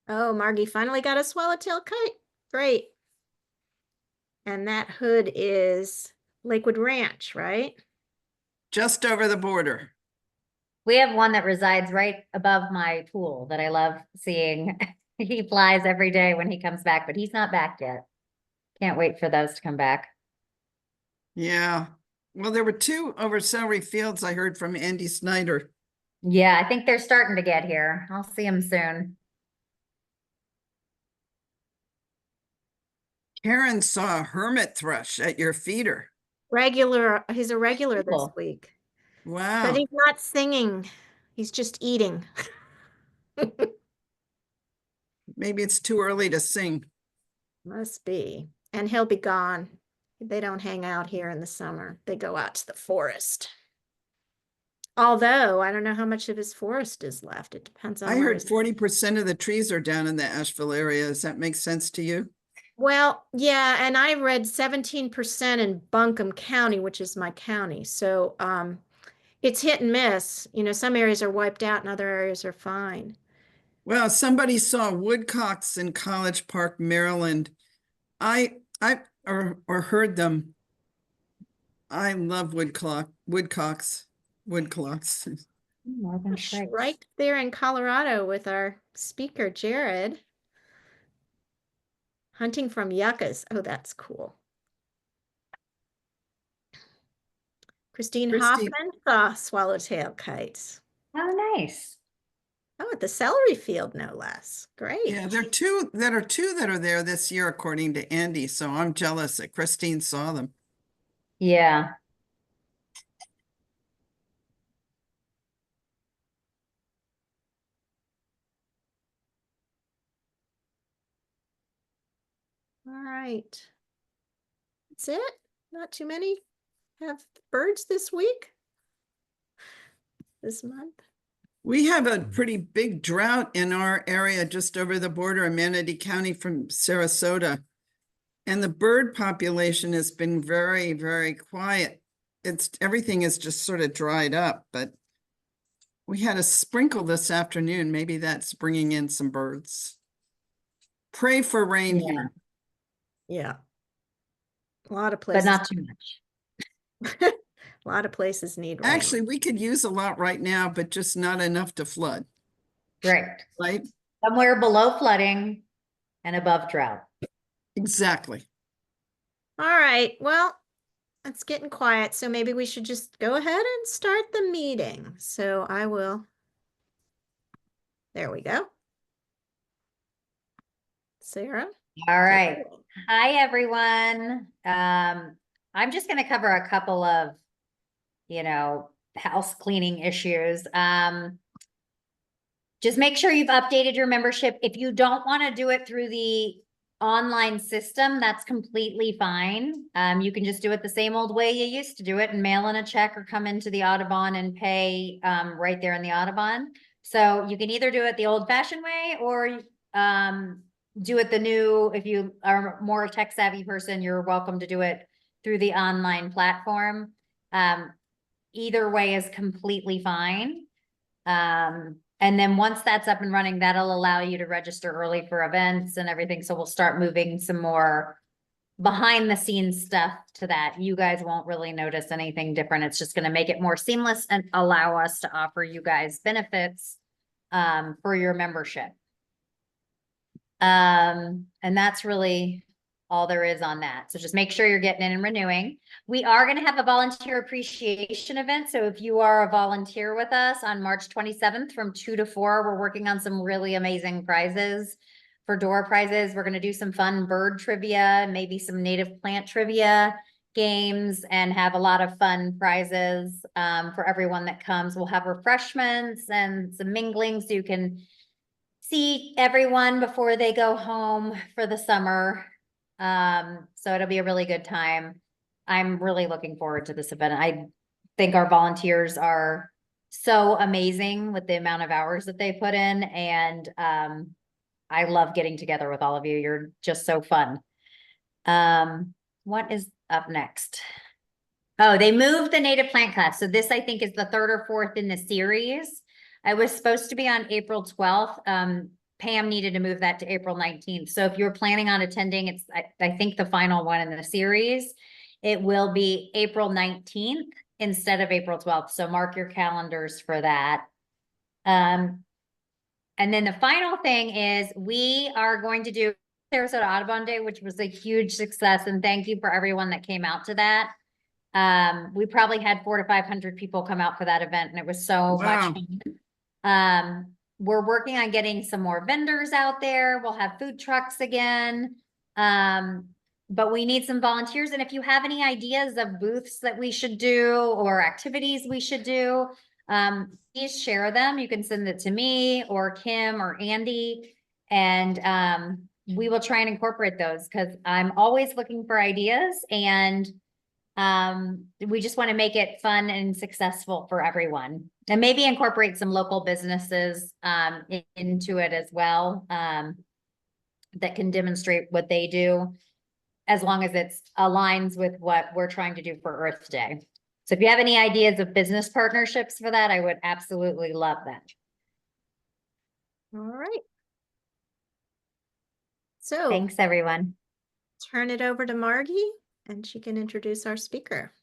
Oh, Margie finally got a swallowtail kite. Great. And that hood is Lakewood Ranch, right? Just over the border. We have one that resides right above my pool that I love seeing. He flies every day when he comes back, but he's not back yet. Can't wait for those to come back. Yeah. Well, there were two over Celery Fields I heard from Andy Snyder. Yeah, I think they're starting to get here. I'll see them soon. Karen saw a hermit thrush at your feeder. He's a regular this Cool. week. But Wow. he's not singing. He's just eating. Maybe it's too early to sing. Must be. And he'll be gone. They don't hang out here in the summer. They go out to the forest. Although I don't know how much of his forest is left. It depends on I where heard he's. 40% of the trees are down in the Asheville area. Does that make sense to you? Well, yeah, and I read 17% in Buncombe County, which is my county. So it's hit and miss. You know, some areas are wiped out and other areas are fine. Well, somebody saw woodcocks in College Park, Maryland. Or heard them. I love woodcocks. Northern Shrikes. Right there in Colorado with our speaker, Jared. Hunting from yuccas. Oh, that's cool. Christine Hoffman saw swallowtail kites. Oh, nice. Oh, at the celery field, no less. Great. Yeah, there are two that are there this year, according to Andy. So I'm jealous that Christine saw them. Yeah. All right. That's it. Not too many have birds this week, this month. We have a pretty big drought in our area just over the border in Manatee County from Sarasota. And the bird population has been very, very quiet. Everything is just sort of dried up, but we had a sprinkle this afternoon. Maybe that's bringing in some birds. Pray for rain here. Yeah. A lot of But places. not too much. A lot of places need rain. Actually, we could use a lot right now, but just not enough to flood. Right. Right? Somewhere below flooding and above drought. Exactly. All right. Well, it's getting quiet, so maybe we should just go ahead and start the meeting. So I will. There we go. Sarah. All right. Hi, everyone. I'm just going to cover a couple of, house cleaning issues. Just make sure you've updated your membership. If you don't want to do it through the online system, that's completely fine. You can just do it the same old way you used to do it and mail in a check or come into the Audubon and pay right there in the Audubon. So you can either do it the old-fashioned way or do it the new. If you are a more tech savvy person, you're welcome to do it through the online platform. Either way is completely fine. And then once that's up and running, that'll allow you to register early for events and everything. So we'll start moving some more behind the scenes stuff to that. You guys won't really notice anything different. It's just going to make it more seamless and allow us to offer you guys benefits for your membership. And that's really all there is on that. So just make sure you're getting in and renewing. We are going to have a volunteer appreciation event. So if you are a volunteer with us on March 27th from 2 to 4, we're working on some really amazing prizes for door prizes. We're going to do some fun bird trivia, maybe some native plant trivia games, and have a lot of fun prizes for everyone that comes. We'll have refreshments and some mingling so you can see everyone before they go home for the summer. So it'll be a really good time. I'm really looking forward to this event. I think our volunteers are so amazing with the amount of hours that they put in. And I love getting together with all of you. You're just so fun. What is up next? Oh, they moved the native plant class. So this, I think, is the 3rd or 4th in the series. I was supposed to be on April 12th. Pam needed to move that to April 19th. So if you're planning on attending, it's, I think the final one in the series, it will be April 19th instead of April 12th. So mark your calendars for that. And then the final thing is we are going to do Sarasota Audubon Day, which was a huge success. And thank you for everyone that came out to that. We probably had 400 to 500 people come out for that event, and it was so much fun. We're working on getting some more vendors out there. We'll have food trucks again. But we need some volunteers. And if you have any ideas of booths that we should do or activities we should do, please share them. You can send it to me or Kim or Andy, and we will try and incorporate those, because I'm always looking for ideas, and we just want to make it fun and successful for everyone, and maybe incorporate some local businesses into it as well, that can demonstrate what they do, as long as it aligns with what we're trying to do for Earth Day. So if you have any ideas of business partnerships for that, I would absolutely love that. All right. So Thanks, everyone. turn it over to Margie, and she can introduce our speaker.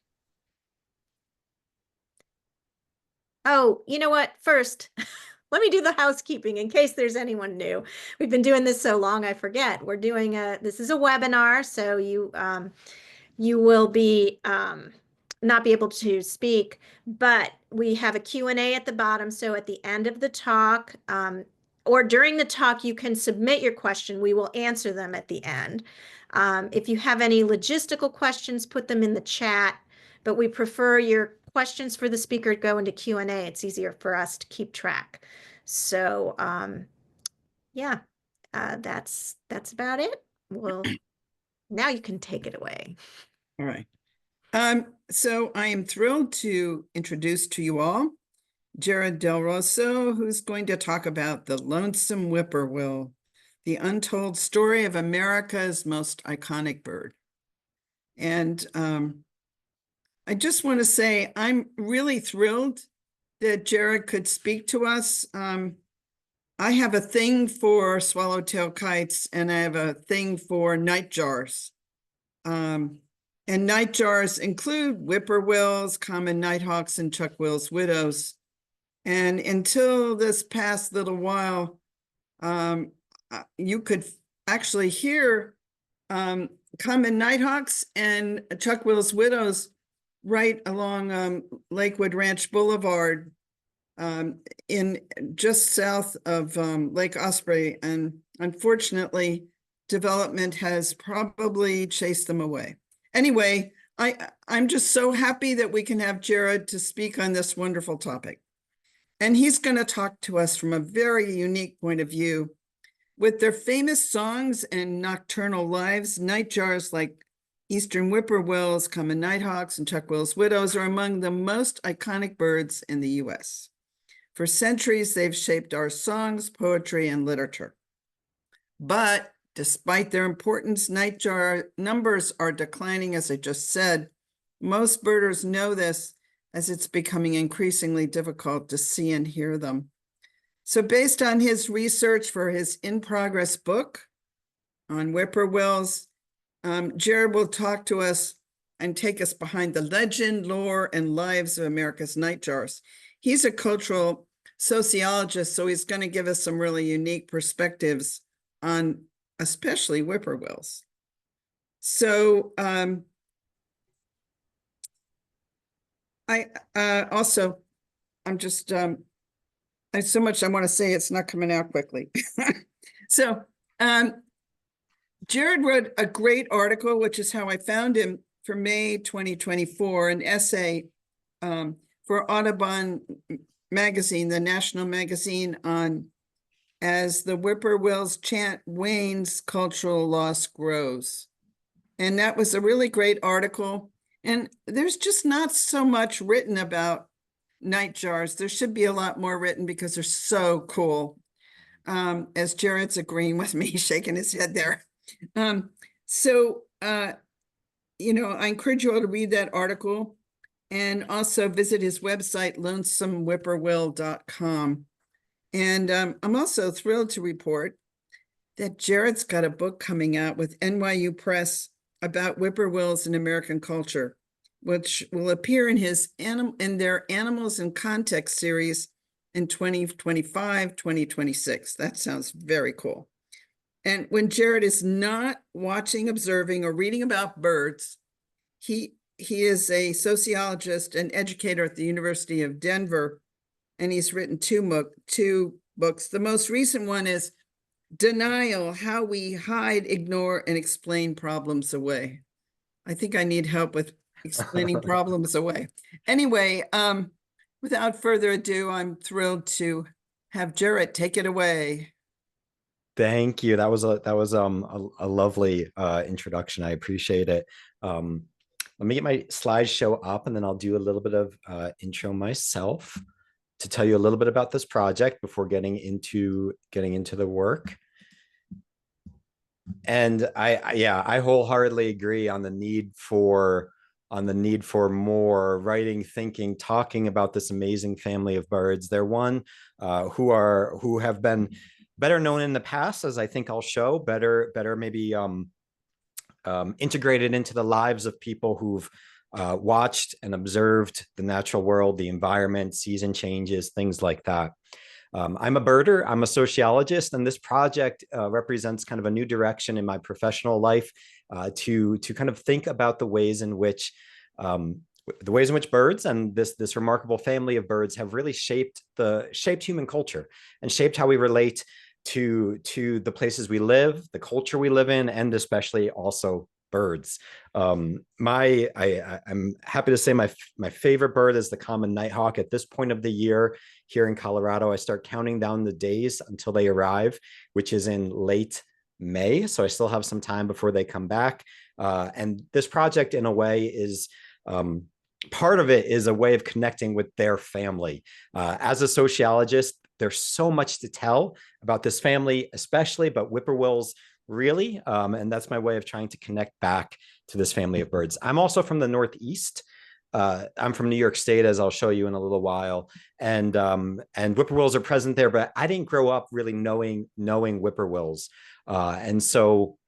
Oh, you know what? First, let me do the housekeeping in case there's anyone new. We've been doing this so long, I forget. We're doing this is a webinar, so you will be not be able to speak, but we have a Q&A at the bottom. So at the end of the talk, or during the talk, you can submit your question. We will answer them at the end. If you have any logistical questions, put them in the chat, but we prefer your questions for the speaker to go into Q&A. It's easier for us to keep track. So yeah, that's about it. Well, now you can take it away. All right. So I am thrilled to introduce to you all Jared Del Rosso, who's going to talk about the Lonesome Whippoorwill, the untold story of America's most iconic bird. And I just want to say I'm really thrilled that Jared could speak to us. I have a thing for swallowtail kites, and I have a thing for nightjars. And nightjars include whippoorwills, common nighthawks, and chuck-will's widows. And until this past little while, you could actually hear common nighthawks and chuck-will's widows right along Lakewood Ranch Boulevard, in just south of Lake Osprey. And unfortunately, development has probably chased them away. Anyway, I'm just so happy that we can have Jared to speak on this wonderful topic. And he's going to talk to us from a very unique point of view. With their famous songs and nocturnal lives, nightjars like eastern whippoorwills, common nighthawks, and chuck-will's widows are among the most iconic birds in the U.S. For centuries, they've shaped our songs, poetry, and literature. But despite their importance, nightjar numbers are declining, as I just said. Most birders know this, as it's becoming increasingly difficult to see and hear them. So based on his research for his in-progress book on whippoorwills, Jared will talk to us and take us behind the legend, lore, and lives of America's nightjars. He's a cultural sociologist, so he's going to give us some really unique perspectives on especially whippoorwills. So I also, I'm just, I have so much I want to say, it's not coming out quickly. So Jared wrote a great article, which is how I found him, for May 2024, an essay for Audubon magazine, the national magazine, on As the Whippoorwill's Chant Wanes, Cultural Loss Grows. And that was a really great article. And there's just not so much written about nightjars. There should be a lot more written because they're so cool. As Jared's agreeing with me, shaking his head there. You know, I encourage you all to read that article and also visit his website, lonesomewhippoorwill.com. And I'm also thrilled to report that Jared's got a book coming out with NYU Press about whippoorwills in American culture, which will appear in their Animals in Context series in 2025, 2026. That sounds very cool. And when Jared is not watching, observing, or reading about birds, he is a sociologist and educator at the University of Denver, and he's written two books. The most recent one is Denial: How We Hide, Ignore, and Explain Problems Away. I think I need help with explaining problems away. Anyway, without further ado, I'm thrilled to have Jared take it away. Thank you. That was a lovely introduction. I appreciate it. Let me get my slideshow up, and then I'll do a little bit of intro myself to tell you a little bit about this project before getting into the work. And I wholeheartedly agree on the need for more writing, thinking, talking about this amazing family of birds. They're one who have been better known in the past, as I think I'll show, better maybe integrated into the lives of people who've watched and observed the natural world, the environment, season changes, things like that. I'm a birder, I'm a sociologist, and this project represents kind of a new direction in my professional life to kind of think about the ways in which birds and this remarkable family of birds have really shaped human culture and shaped how we relate to the places we live, the culture we live in, and especially also birds. I'm happy to say my favorite bird is the common nighthawk. At this point of the year here in Colorado, I start counting down the days until they arrive, which is in late May. So I still have some time before they come back. And this project, in a way, is part of it is a way of connecting with their family. As a sociologist, there's so much to tell about this family, especially, but whippoorwills really. And that's my way of trying to connect back to this family of birds. I'm also from the Northeast. I'm from New York State, as I'll show you in a little while. And whippoorwills are present there, but I didn't grow up really knowing whippoorwills. And so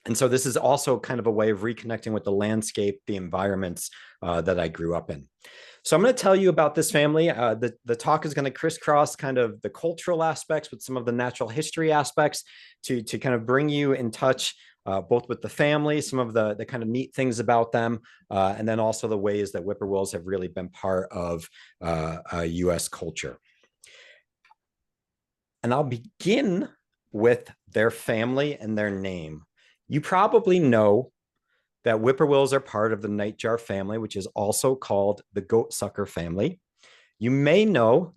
this is also kind of a way of reconnecting with the landscape, the environments that I grew up in. So I'm going to tell you about this family. The talk is going to crisscross kind of the cultural aspects with some of the natural history aspects to kind of bring you in touch both with the family, some of the kind of neat things about them, and then also the ways that whippoorwills have really been part of U.S. culture. And I'll begin with their family and their name. You probably know that whippoorwills are part of the nightjar family, which is also called the goatsucker family. You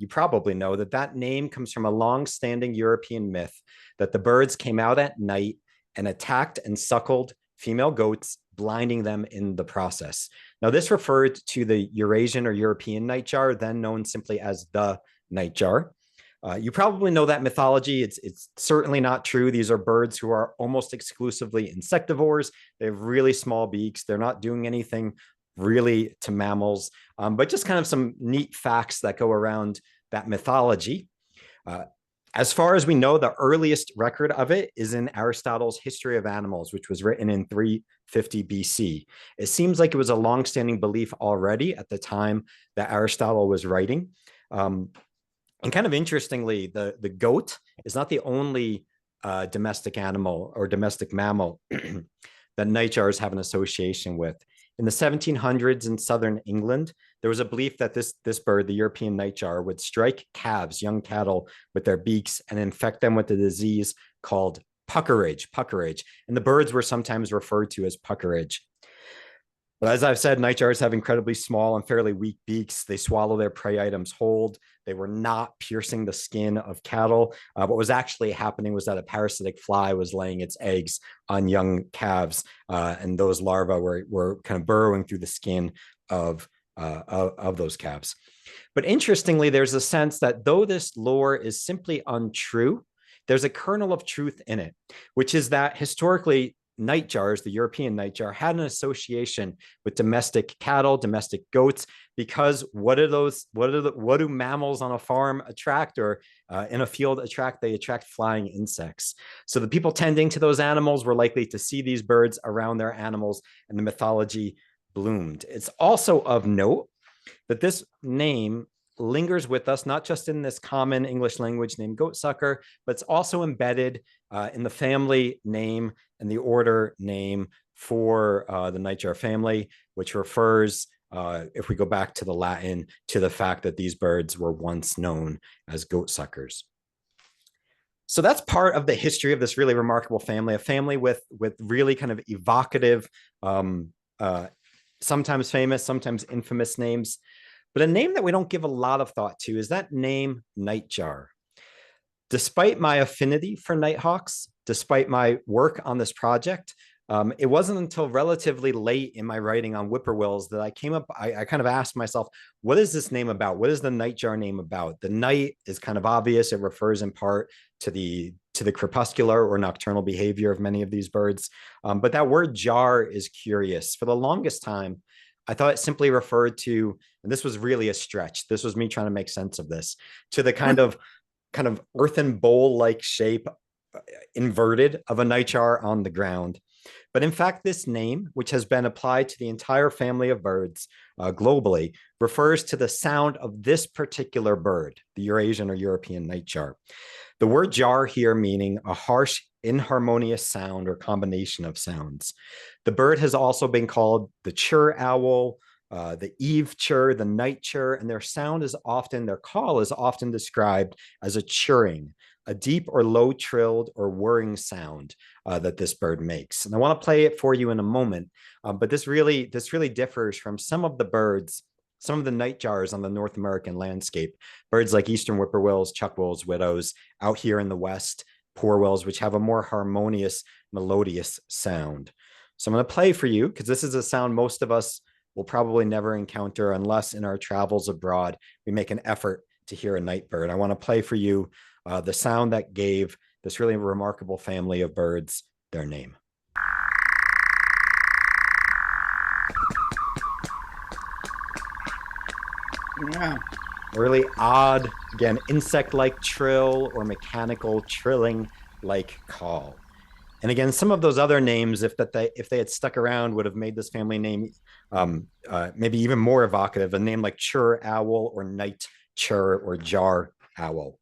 probably know that name comes from a long-standing European myth that the birds came out at night and attacked and suckled female goats, blinding them in the process. Now, this referred to the Eurasian or European nightjar, then known simply as the nightjar. You probably know that mythology. It's certainly not true. These are birds who are almost exclusively insectivores. They have really small beaks. They're not doing anything really to mammals, but just kind of some neat facts that go around that mythology. As far as we know, the earliest record of it is in Aristotle's History of Animals, which was written in 350 BC. It seems like it was a longstanding belief already at the time that Aristotle was writing. And kind of interestingly, the goat is not the only domestic animal or domestic mammal that nightjars have an association with. In the 1700s in southern England, there was a belief that this bird, the European nightjar, would strike calves, young cattle, with their beaks and infect them with a disease called puckerage. And the birds were sometimes referred to as puckerage. But as I've said, nightjars have incredibly small and fairly weak beaks. They swallow their prey items whole. They were not piercing the skin of cattle. What was actually happening was that a parasitic fly was laying its eggs on young calves, and those larvae were kind of burrowing through the skin of those calves. But interestingly, there's a sense that though this lore is simply untrue, there's a kernel of truth in it, which is that historically, nightjars, the European nightjar, had an association with domestic cattle, domestic goats, because what do mammals on a farm attract, or in a field attract? They attract flying insects. So the people tending to those animals were likely to see these birds around their animals, and the mythology bloomed. It's also of note that this name lingers with us, not just in this common English language named goatsucker, but it's also embedded in the family name and the order name for the nightjar family, which refers, if we go back to the Latin, to the fact that these birds were once known as goatsuckers. So that's part of the history of this really remarkable family, a family with really kind of evocative, sometimes famous, sometimes infamous names. But a name that we don't give a lot of thought to is that name, nightjar. Despite my affinity for nighthawks, despite my work on this project, it wasn't until relatively late in my writing on whippoorwills that I kind of asked myself, what is this name about? What is the nightjar name about? The night is kind of obvious. It refers in part to the crepuscular or nocturnal behavior of many of these birds. But that word jar is curious. For the longest time, I thought it simply referred to, and this was really a stretch, this was me trying to make sense of this, to the kind of earthen bowl-like shape, inverted, of a nightjar on the ground. But in fact, this name, which has been applied to the entire family of birds globally, refers to the sound of this particular bird, the Eurasian or European nightjar. The word jar here meaning a harsh, inharmonious sound or combination of sounds. The bird has also been called the chur owl, the eve chur, the night chur, and their call is often described as a churring, a deep or low trilled or whirring sound that this bird makes. And I want to play it for you in a moment, but this really differs from some of the birds, some of the nightjars on the North American landscape, birds like eastern whippoorwills, chuckwills, widows, out here in the West, poor-wills, which have a more harmonious, melodious sound. So I'm going to play for you, because this is a sound most of us will probably never encounter unless in our travels abroad we make an effort to hear a night bird. I want to play for you the sound that gave this really remarkable family of birds their name. Wow. A really odd, again, insect-like trill or mechanical trilling-like call. And again, some of those other names, if they had stuck around, would have made this family name maybe even more evocative. A name like chur owl or night chur or jar owl.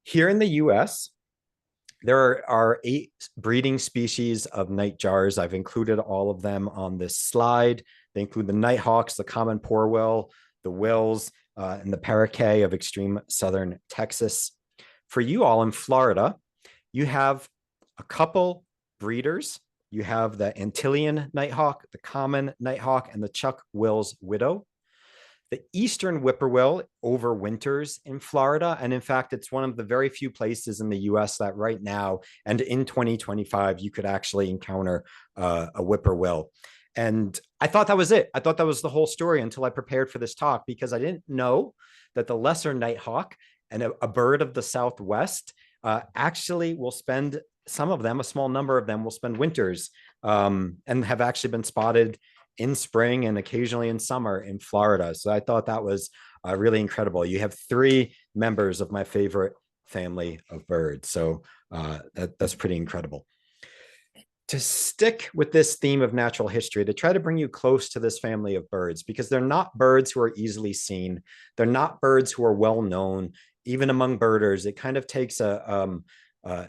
Here in the US, there are 8 breeding species of nightjars. I've included all of them on this slide. They include the nighthawks, the common poor-will, the wills, and the parakeet of extreme southern Texas. For you all in Florida, you have a couple breeders. You have the Antillean nighthawk, the common nighthawk, and the chuck-will's widow. The eastern whippoorwill overwinters in Florida. And in fact, it's one of the very few places in the US that right now and in 2025, you could actually encounter a whippoorwill. And I thought that was it. I thought that was the whole story until I prepared for this talk, because I didn't know that the lesser nighthawk and a bird of the Southwest actually will spend, some of them, a small number of them will spend winters and have actually been spotted in spring and occasionally in summer in Florida. So I thought that was really incredible. You have 3 members of my favorite family of birds. So that's pretty incredible. To stick with this theme of natural history, to try to bring you close to this family of birds, because they're not birds who are easily seen. They're not birds who are well known, even among birders. It kind of takes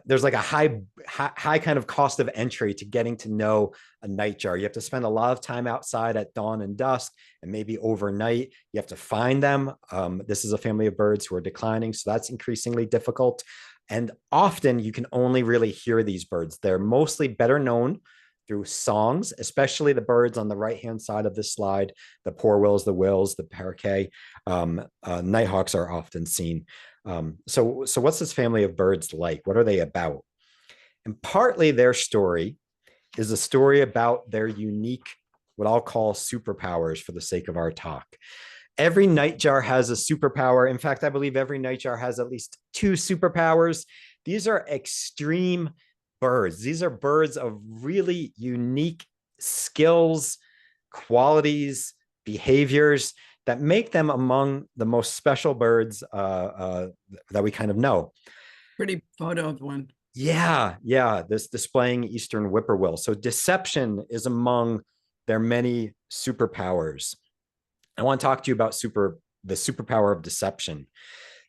there's like a high kind of cost of entry to getting to know a nightjar. You have to spend a lot of time outside at dawn and dusk, and maybe overnight. You have to find them. This is a family of birds who are declining, so that's increasingly difficult. And often you can only really hear these birds. They're mostly better known through songs, especially the birds on the right-hand side of this slide, the poor-wills, the wills, the parakeet. Nighthawks are often seen. So what's this family of birds like? What are they about? And partly their story is a story about their unique, what I'll call superpowers for the sake of our talk. Every nightjar has a superpower. In fact, I believe every nightjar has at least 2 superpowers. These are extreme birds. These are birds of really unique skills, qualities, behaviors that make them among the most special birds that we kind of know. Pretty photo of one. Yeah, this displaying Eastern whippoorwill. So deception is among their many superpowers. I want to talk to you about the superpower of deception.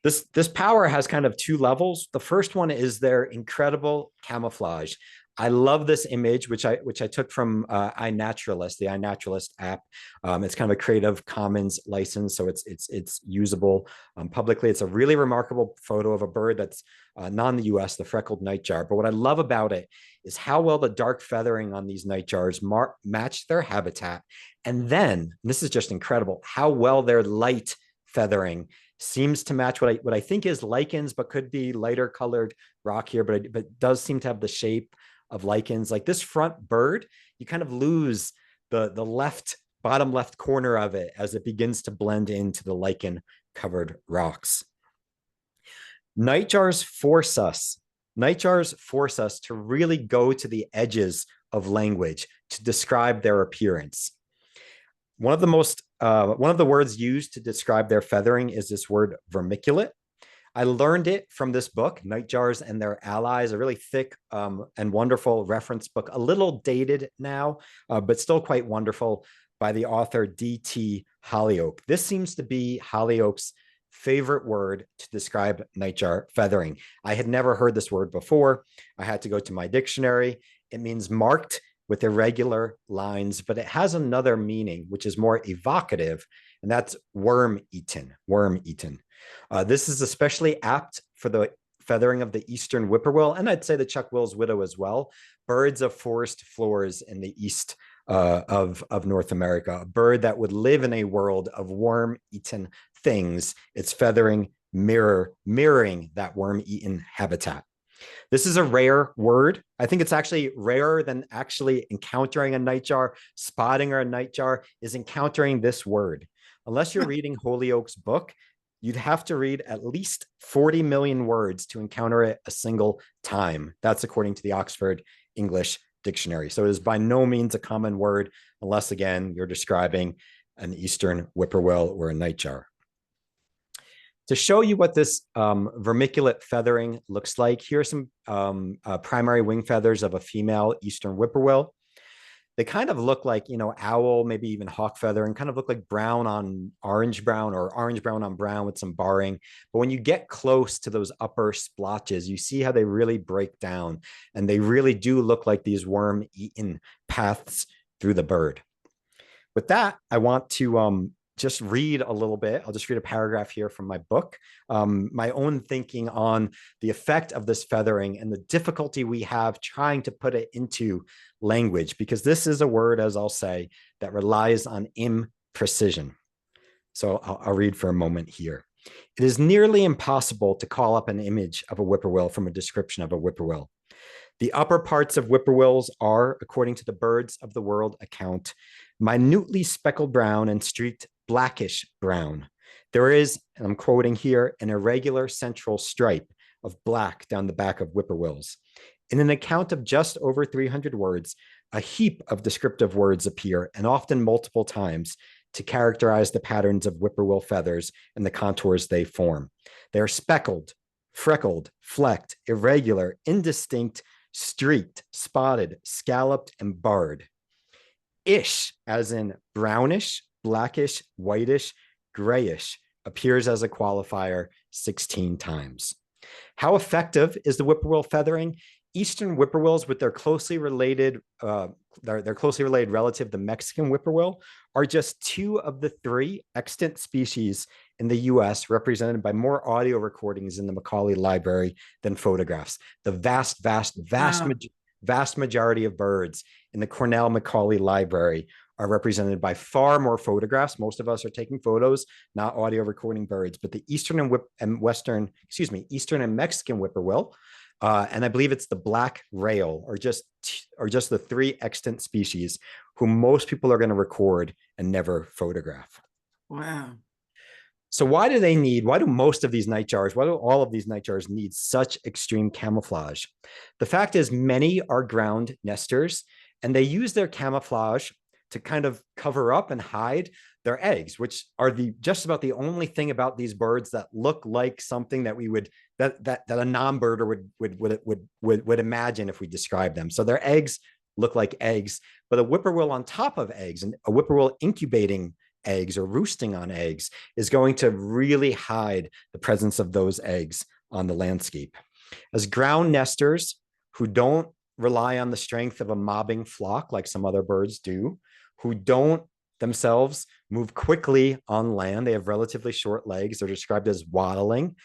This power has kind of two levels. The first one is their incredible camouflage. I love this image, which I took from iNaturalist, the iNaturalist app. It's kind of a Creative Commons license, so it's usable publicly. It's a really remarkable photo of a bird that's not in the U.S., the freckled nightjar. But what I love about it is how well the dark feathering on these nightjars match their habitat, and then and this is just incredible how well their light feathering seems to match what I think is lichens, but could be lighter colored rock here, but does seem to have the shape of lichens. Like this front bird, you kind of lose the bottom left corner of it as it begins to blend into the lichen covered rocks. Nightjars force us to really go to the edges of language to describe their appearance. One of the words used to describe their feathering is this word vermiculate. I learned it from this book, Nightjars and Their Allies, a really thick and wonderful reference book, a little dated now, but still quite wonderful, by the author D.T. Hollyoak. This seems to be Hollyoak's favorite word to describe nightjar feathering. I had never heard this word before. I had to go to my dictionary. It means marked with irregular lines, but it has another meaning, which is more evocative, and that's worm-eaten. This is especially apt for the feathering of the Eastern whippoorwill, and I'd say the chuck-will's widow as well, birds of forest floors in the east of North America, a bird that would live in a world of worm-eaten things, its feathering mirroring that worm-eaten habitat. This is a rare word. I think it's actually rarer than actually encountering a nightjar. Spotting a nightjar is encountering this word. Unless you're reading Hollyoak's book, you'd have to read at least 40 million words to encounter it a single time. That's according to the Oxford English Dictionary. So it is by no means a common word, unless, again, you're describing an Eastern whippoorwill or a nightjar. To show you what this vermiculate feathering looks like, here are some primary wing feathers of a female Eastern whippoorwill. They kind of look like, owl, maybe even hawk feathering, kind of look like brown on orange brown or orange brown on brown with some barring. But when you get close to those upper splotches, you see how they really break down, and they really do look like these worm-eaten paths through the bird. With that, I want to just read a little bit. I'll just read a paragraph here from my book, my own thinking on the effect of this feathering and the difficulty we have trying to put it into language, because this is a word, as I'll say, that relies on imprecision. So I'll read for a moment here. It is nearly impossible to call up an image of a whippoorwill from a description of a whippoorwill. The upper parts of whippoorwills are, according to the Birds of the World account, minutely speckled brown and streaked blackish brown. There is, and I'm quoting here, an irregular central stripe of black down the back of whippoorwills. In an account of just over 300 words, a heap of descriptive words appear, and often multiple times, to characterize the patterns of whippoorwill feathers and the contours they form. They are speckled, freckled, flecked, irregular, indistinct, streaked, spotted, scalloped, and barred. Ish, as in brownish, blackish, whitish, grayish, appears as a qualifier 16 times. How effective is the whippoorwill feathering? Eastern whippoorwills, with their closely related relative, the Mexican whippoorwill, are just 2 of the 3 extant species in the U.S. represented by more audio recordings in the Macaulay Library than photographs. The vast majority of birds in the Cornell Macaulay Library are represented by far more photographs. Most of us are taking photos, not audio recording birds, but the Eastern and Mexican whippoorwill, and I believe it's the black rail, or just the 3 extant species who most people are going to record and never photograph. Wow. So why do most of these nightjars, why do all of these nightjars need such extreme camouflage? The fact is many are ground nesters and they use their camouflage to kind of cover up and hide their eggs, which are just about the only thing about these birds that look like something that that a non-birder would imagine if we describe them. So their eggs look like eggs, but a whippoorwill on top of eggs and a whippoorwill incubating eggs or roosting on eggs is going to really hide the presence of those eggs on the landscape. As ground nesters who don't rely on the strength of a mobbing flock like some other birds do, who don't themselves move quickly on land, they have relatively short legs, they're described as waddling,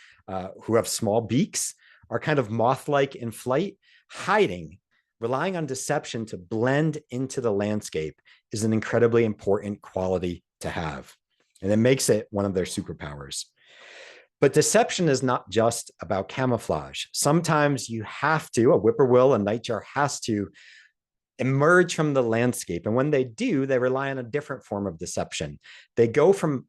who have small beaks, are kind of moth-like in flight, hiding, relying on deception to blend into the landscape is an incredibly important quality to have. And it makes it one of their superpowers. But deception is not just about camouflage. Sometimes you have to, a whippoorwill, a nightjar has to emerge from the landscape. And when they do, they rely on a different form of deception. They go from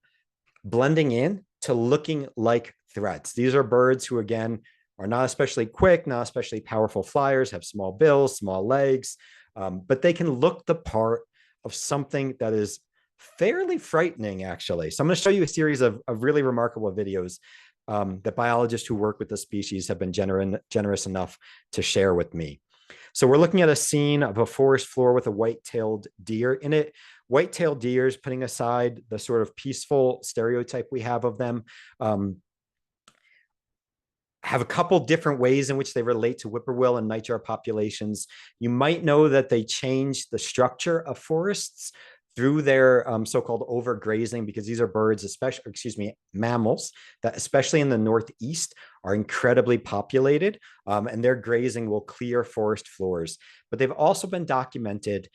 blending in to looking like threats. These are birds who, again, are not especially quick, not especially powerful flyers, have small bills, small legs, but they can look the part of something that is fairly frightening, actually. So I'm going to show you a series of really remarkable videos that biologists who work with the species have been generous enough to share with me. So we're looking at a scene of a forest floor with a white-tailed deer in it. White-tailed deers, putting aside the sort of peaceful stereotype we have of them, have a couple different ways in which they relate to whippoorwill and nightjar populations. You might know that they change the structure of forests through their so-called overgrazing, because these are birds, mammals, that especially in the Northeast are incredibly populated, and their grazing will clear forest floors. But they've also been documented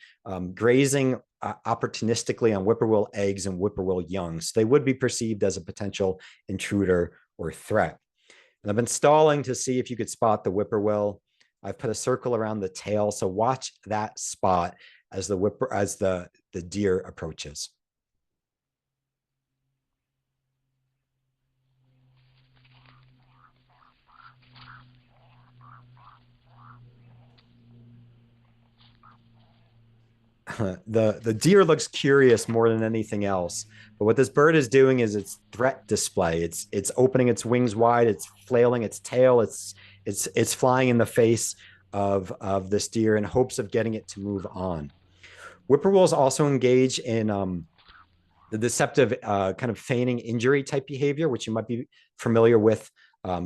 grazing opportunistically on whippoorwill eggs and whippoorwill young. So they would be perceived as a potential intruder or threat. And I've been stalling to see if you could spot the whippoorwill. I've put a circle around the tail, so watch that spot as the deer approaches. The deer looks curious more than anything else, but what this bird is doing is its threat display. It's opening its wings wide, it's flailing its tail, it's flying in the face of this deer in hopes of getting it to move on. Whippoorwills also engage in the deceptive kind of feigning injury type behavior, which you might be familiar with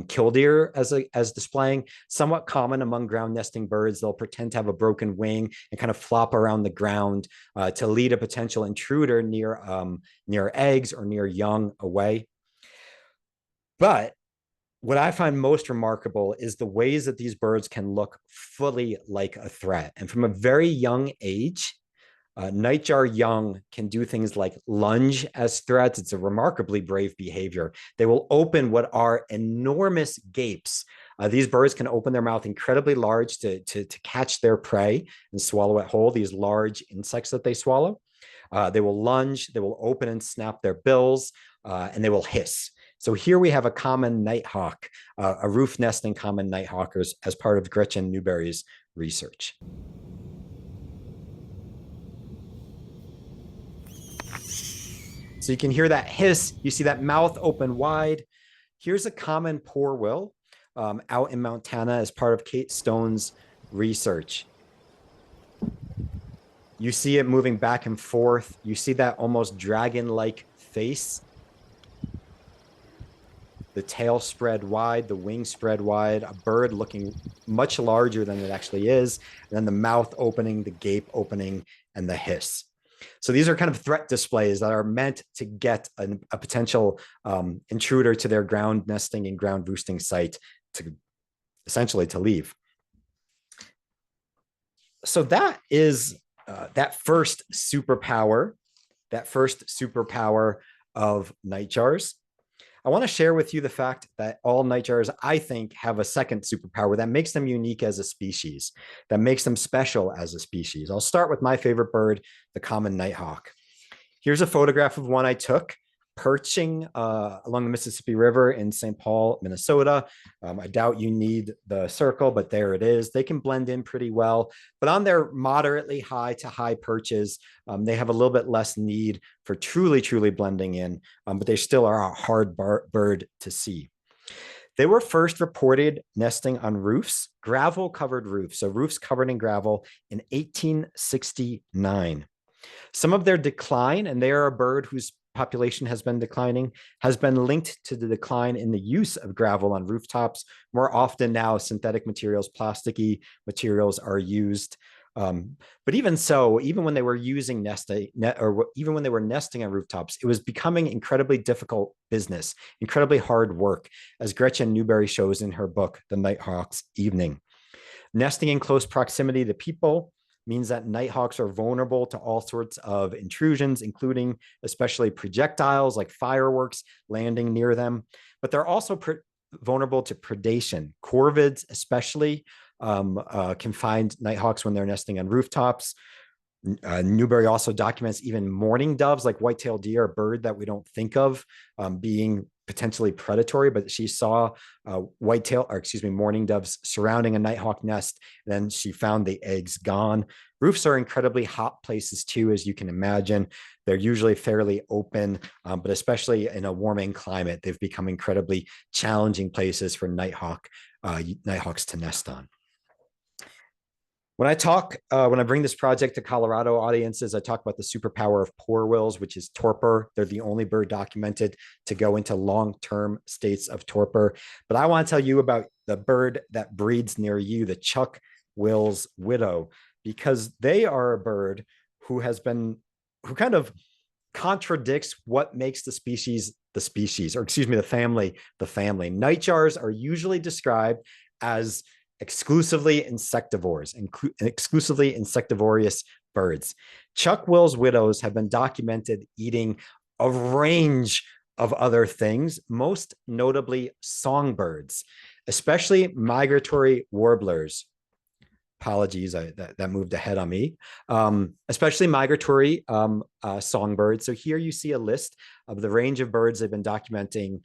killdeer as displaying. Somewhat common among ground nesting birds. They'll pretend to have a broken wing and kind of flop around the ground to lead a potential intruder near eggs or near young away. But what I find most remarkable is the ways that these birds can look fully like a threat. And from a very young age, nightjar young can do things like lunge as threats. It's a remarkably brave behavior. They will open what are enormous gapes. These birds can open their mouth incredibly large to catch their prey and swallow it whole, these large insects that they swallow. They will lunge, they will open and snap their bills, and they will hiss. So here we have a common nighthawk, a roof nesting common nighthawk as part of Gretchen Newberry's research. So you can hear that hiss. You see that mouth open wide. Here's a common whippoorwill out in Montana as part of Kate Stone's research. You see it moving back and forth. You see that almost dragon-like face. The tail spread wide, the wings spread wide, a bird looking much larger than it actually is, and then the mouth opening, the gape opening, and the hiss. So these are kind of threat displays that are meant to get a potential intruder to their ground nesting and ground roosting site to essentially to leave. So that is that first superpower of nightjars. I want to share with you the fact that all nightjars, I think, have a second superpower that makes them unique as a species, that makes them special as a species. I'll start with my favorite bird, the common nighthawk. Here's a photograph of one I took perching along the Mississippi River in St. Paul, Minnesota. I doubt you need the circle, but there it is. They can blend in pretty well, but on their moderately high to high perches, they have a little bit less need for truly blending in, but they still are a hard bird to see. They were first reported nesting on roofs, gravel-covered roofs, so roofs covered in gravel in 1869. Some of their decline, and they are a bird whose population has been declining, has been linked to the decline in the use of gravel on rooftops. More often now, synthetic materials, plasticky materials are used. But even so, even when they were using even when they were nesting on rooftops, it was becoming incredibly difficult business, incredibly hard work, as Gretchen Newberry shows in her book, The Nighthawks Evening. Nesting in close proximity to people means that nighthawks are vulnerable to all sorts of intrusions, including especially projectiles like fireworks landing near them. But they're also vulnerable to predation. Corvids, especially, can find nighthawks when they're nesting on rooftops. Newberry also documents even mourning doves, like white-tailed deer, a bird that we don't think of being potentially predatory, but she saw mourning doves surrounding a nighthawk nest, and then she found the eggs gone. Roofs are incredibly hot places too, as you can imagine. They're usually fairly open, but especially in a warming climate, they've become incredibly challenging places for nighthawks to nest on. When I bring this project to Colorado audiences, I talk about the superpower of whippoorwills, which is torpor. They're the only bird documented to go into long-term states of torpor. But I want to tell you about the bird that breeds near you, the chuck-will's widow, because they are a bird who kind of contradicts what makes the family. Nightjars are usually described as exclusively insectivorous birds. Chuck-will's widows have been documented eating a range of other things, most notably songbirds, especially migratory warblers. Apologies, that moved ahead on me. Especially migratory songbirds. So here you see a list of the range of birds they've been documented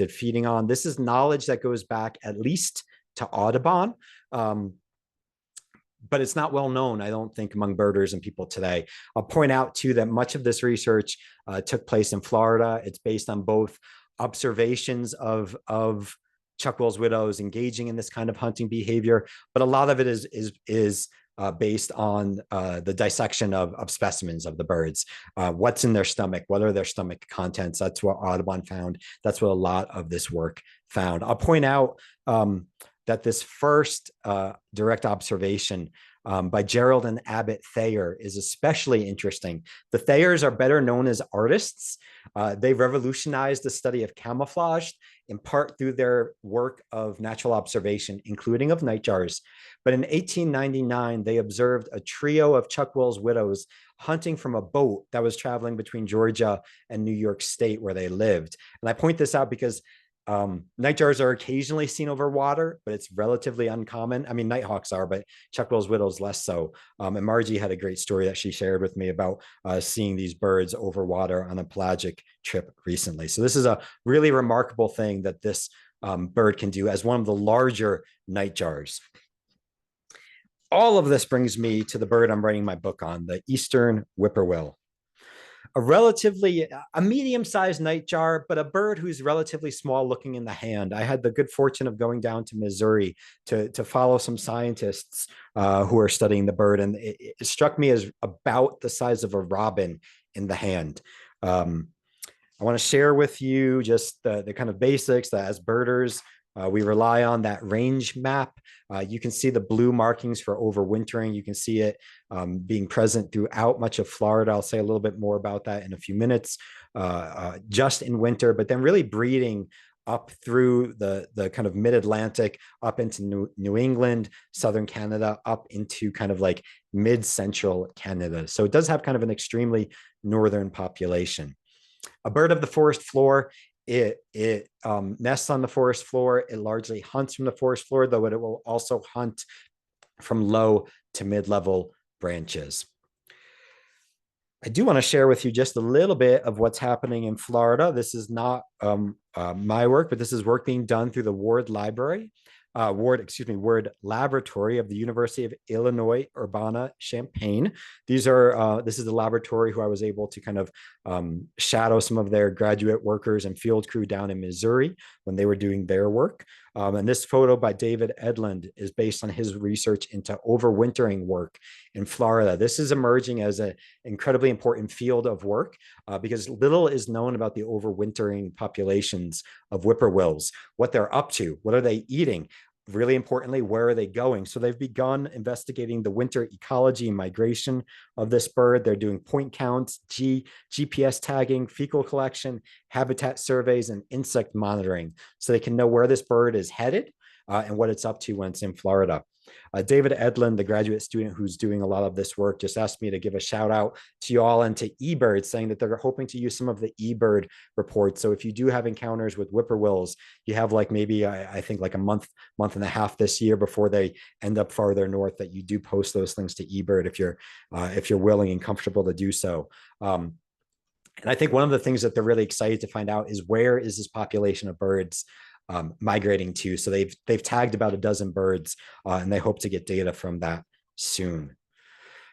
feeding on. This is knowledge that goes back at least to Audubon, but it's not well known, I don't think, among birders and people today. I'll point out too that much of this research took place in Florida. It's based on both observations of chuck-will's widows engaging in this kind of hunting behavior, but a lot of it is based on the dissection of specimens of the birds. What's in their stomach? What are their stomach contents? That's what Audubon found. That's what a lot of this work found. I'll point out that this first direct observation by Gerald and Abbott Thayer is especially interesting. The Thayers are better known as artists. They revolutionized the study of camouflage, in part through their work of natural observation, including of nightjars. But in 1899, they observed a trio of chuck-will's widows hunting from a boat that was traveling between Georgia and New York State, where they lived. And I point this out because nightjars are occasionally seen over water, but it's relatively uncommon. I mean, nighthawks are, but chuck-will's widows less so. And Margie had a great story that she shared with me about seeing these birds over water on a pelagic trip recently. So this is a really remarkable thing that this bird can do as one of the larger nightjars. All of this brings me to the bird I'm writing my book on, the eastern whippoorwill. A medium-sized nightjar, but a bird who's relatively small looking in the hand. I had the good fortune of going down to Missouri to follow some scientists who are studying the bird, and it struck me as about the size of a robin in the hand. I want to share with you just the kind of basics that as birders, we rely on that range map. You can see the blue markings for overwintering. You can see it being present throughout much of Florida. I'll say a little bit more about that in a few minutes, just in winter, but then really breeding up through the kind of mid-Atlantic, up into New England, southern Canada, up into kind of like mid-central Canada. So it does have kind of an extremely northern population. A bird of the forest floor. It nests on the forest floor. It largely hunts from the forest floor, though it will also hunt from low to mid-level branches. I do want to share with you just a little bit of what's happening in Florida. This is not my work, but this is work being done through the Ward Library, Ward Laboratory of the University of Illinois Urbana-Champaign. This is the laboratory who I was able to kind of shadow some of their graduate workers and field crew down in Missouri when they were doing their work. And this photo by David Edlund is based on his research into overwintering work in Florida. This is emerging as an incredibly important field of work because little is known about the overwintering populations of whippoorwills, what they're up to, what are they eating, really importantly, where are they going? So they've begun investigating the winter ecology and migration of this bird. They're doing point counts, GPS tagging, fecal collection, habitat surveys, and insect monitoring so they can know where this bird is headed and what it's up to when it's in Florida. David Edlund, the graduate student who's doing a lot of this work, just asked me to give a shout out to you all and to eBird, saying that they're hoping to use some of the eBird reports. So if you do have encounters with whippoorwills, you have like maybe, I think like a month and a half this year before they end up farther north, that you do post those things to eBird if you're willing and comfortable to do so. And I think one of the things that they're really excited to find out is where is this population of birds migrating to. So they've tagged about a dozen birds and they hope to get data from that soon.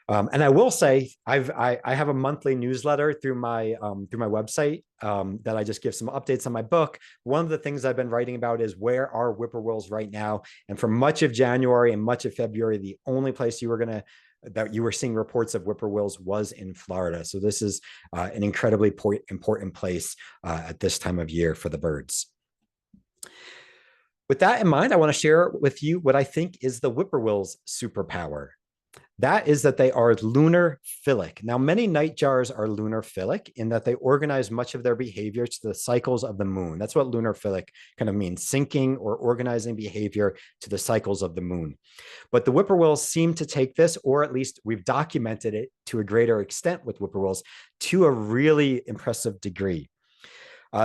And I will say I have a monthly newsletter through my website that I just give some updates on my book. One of the things I've been writing about is where are whippoorwills right now. And for much of January and much of February, the only place that you were seeing reports of whippoorwills was in Florida. So this is an incredibly important place at this time of year for the birds. With that in mind, I want to share with you what I think is the whippoorwill's superpower. That is that they are lunar philic. Now, many nightjars are lunar philic in that they organize much of their behavior to the cycles of the moon. That's what lunar philic kind of means, syncing or organizing behavior to the cycles of the moon. But the whippoorwills seem to take this, or at least we've documented it to a greater extent with whippoorwills, to a really impressive degree.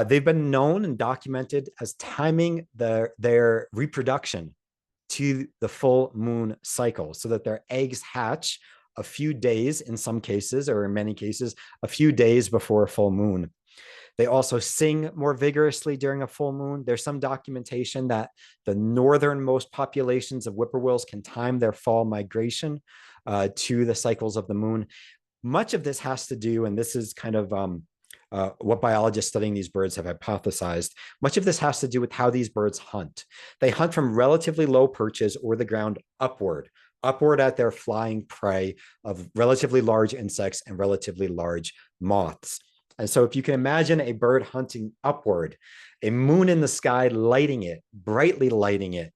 They've been known and documented as timing their reproduction to the full moon cycle so that their eggs hatch a few days in some cases, or in many cases, a few days before a full moon. They also sing more vigorously during a full moon. There's some documentation that the northernmost populations of whippoorwills can time their fall migration to the cycles of the moon. Much of this has to do, and this is kind of what biologists studying these birds have hypothesized. Much of this has to do with how these birds hunt. They hunt from relatively low perches or the ground upward at their flying prey of relatively large insects and relatively large moths. And so if you can imagine a bird hunting upward, a moon in the sky lighting it, brightly lighting it,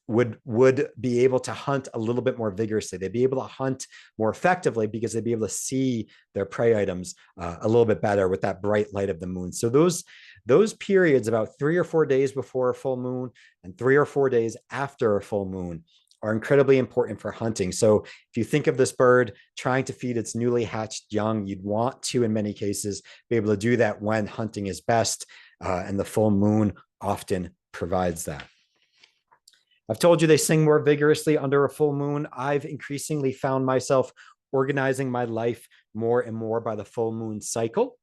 would be able to hunt a little bit more vigorously. They'd be able to hunt more effectively because they'd be able to see their prey items a little bit better with that bright light of the moon. So those periods, about 3 or 4 days before a full moon and 3 or 4 days after a full moon, are incredibly important for hunting. So if you think of this bird trying to feed its newly hatched young, you'd want to, in many cases, be able to do that when hunting is best, and the full moon often provides that. I've told you they sing more vigorously under a full moon. I've increasingly found myself organizing my life more and more by the full moon cycle.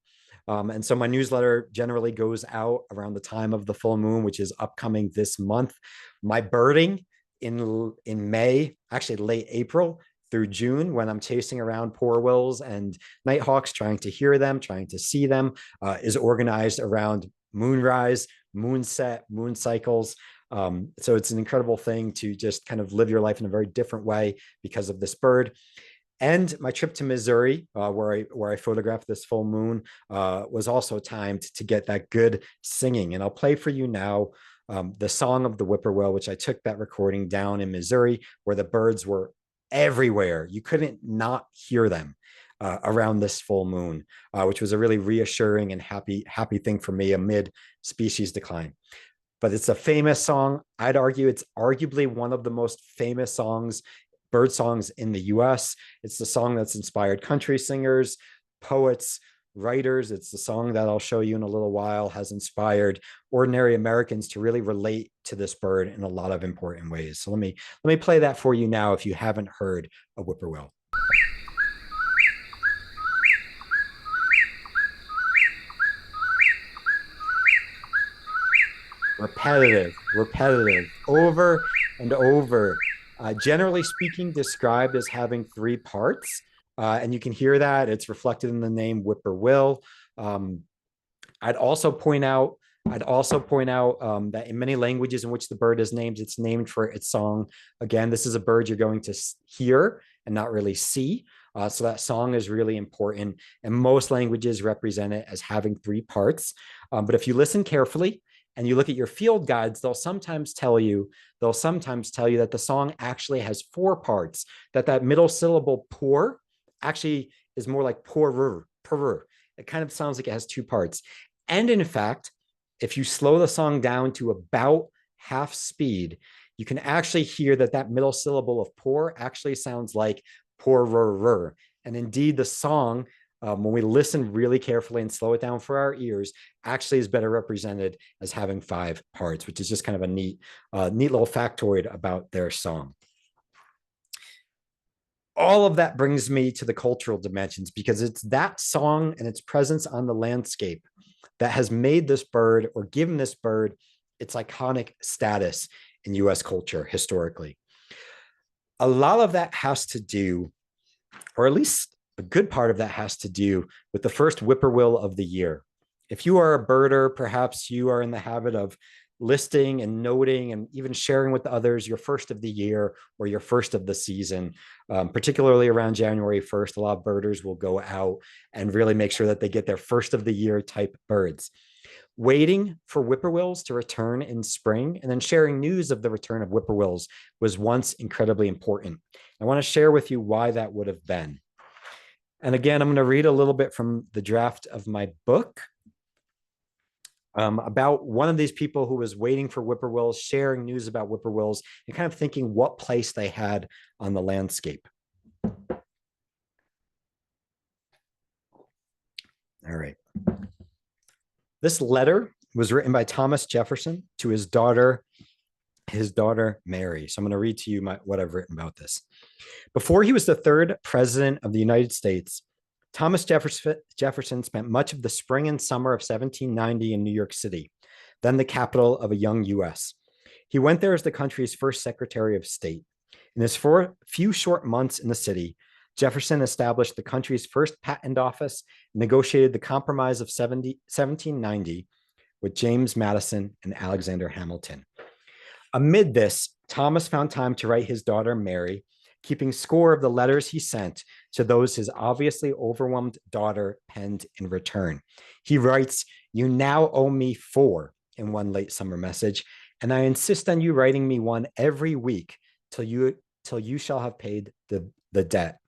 And so my newsletter generally goes out around the time of the full moon, which is upcoming this month. My birding in May, actually late April through June, when I'm chasing around whippoorwills and nighthawks, trying to hear them, trying to see them, is organized around moonrise, moonset, moon cycles. So it's an incredible thing to just kind of live your life in a very different way because of this bird. And my trip to Missouri, where I photographed this full moon, was also timed to get that good singing. And I'll play for you now the song of the whippoorwill, which I took that recording down in Missouri, where the birds were everywhere. You couldn't not hear them around this full moon, which was a really reassuring and happy thing for me amid species decline. But it's a famous song. I'd argue it's arguably one of the most famous bird songs in the US. It's the song that's inspired country singers, poets, writers. It's the song that I'll show you in a little while has inspired ordinary Americans to really relate to this bird in a lot of important ways. So let me play that for you now if you haven't heard a whippoorwill. repetitive, over and over. Generally speaking, described as having three parts. And you can hear that. It's reflected in the name Whippoorwill. I'd also point out that in many languages in which the bird is named, it's named for its song. Again, this is a bird you're going to hear and not really see. So that song is really important. And most languages represent it as having three parts. But if you listen carefully and you look at your field guides, they'll sometimes tell you that the song actually has four parts, that middle syllable poor actually is more like poorer. It kind of sounds like it has two parts. And in fact, if you slow the song down to about half speed, you can actually hear that middle syllable of poor actually sounds like poorer. And indeed, the song, when we listen really carefully and slow it down for our ears, actually is better represented as having five parts, which is just kind of a neat little factoid about their song. All of that brings me to the cultural dimensions, because it's that song and its presence on the landscape that has made this bird, or given this bird, its iconic status in US culture historically. A lot of that has to do, or at least a good part of that has to do, with the first whippoorwill of the year. If you are a birder, perhaps you are in the habit of listing and noting and even sharing with others your first of the year or your first of the season. Particularly around January 1st, a lot of birders will go out and really make sure that they get their first of the year type birds. Waiting for whippoorwills to return in spring and then sharing news of the return of whippoorwills was once incredibly important. I want to share with you why that would have been. And again, I'm going to read a little bit from the draft of my book. About one of these people who was waiting for whippoorwills, sharing news about whippoorwills, and kind of thinking what place they had on the landscape. All right. This letter was written by Thomas Jefferson to his daughter Mary. So I'm going to read to you what I've written about this. Before he was the third president of the United States, Thomas Jefferson spent much of the spring and summer of 1790 in New York City, then the capital of a young U.S. He went there as the country's first Secretary of State. In his few short months in the city, Jefferson established the country's first patent office, negotiated the Compromise of 1790 with James Madison and Alexander Hamilton. Amid this, Thomas found time to write his daughter Mary, keeping score of the letters he sent to those his obviously overwhelmed daughter penned in return. He writes, "You now owe me 4," in one late summer message, "and I insist on you writing me one every week till you shall have paid the debt."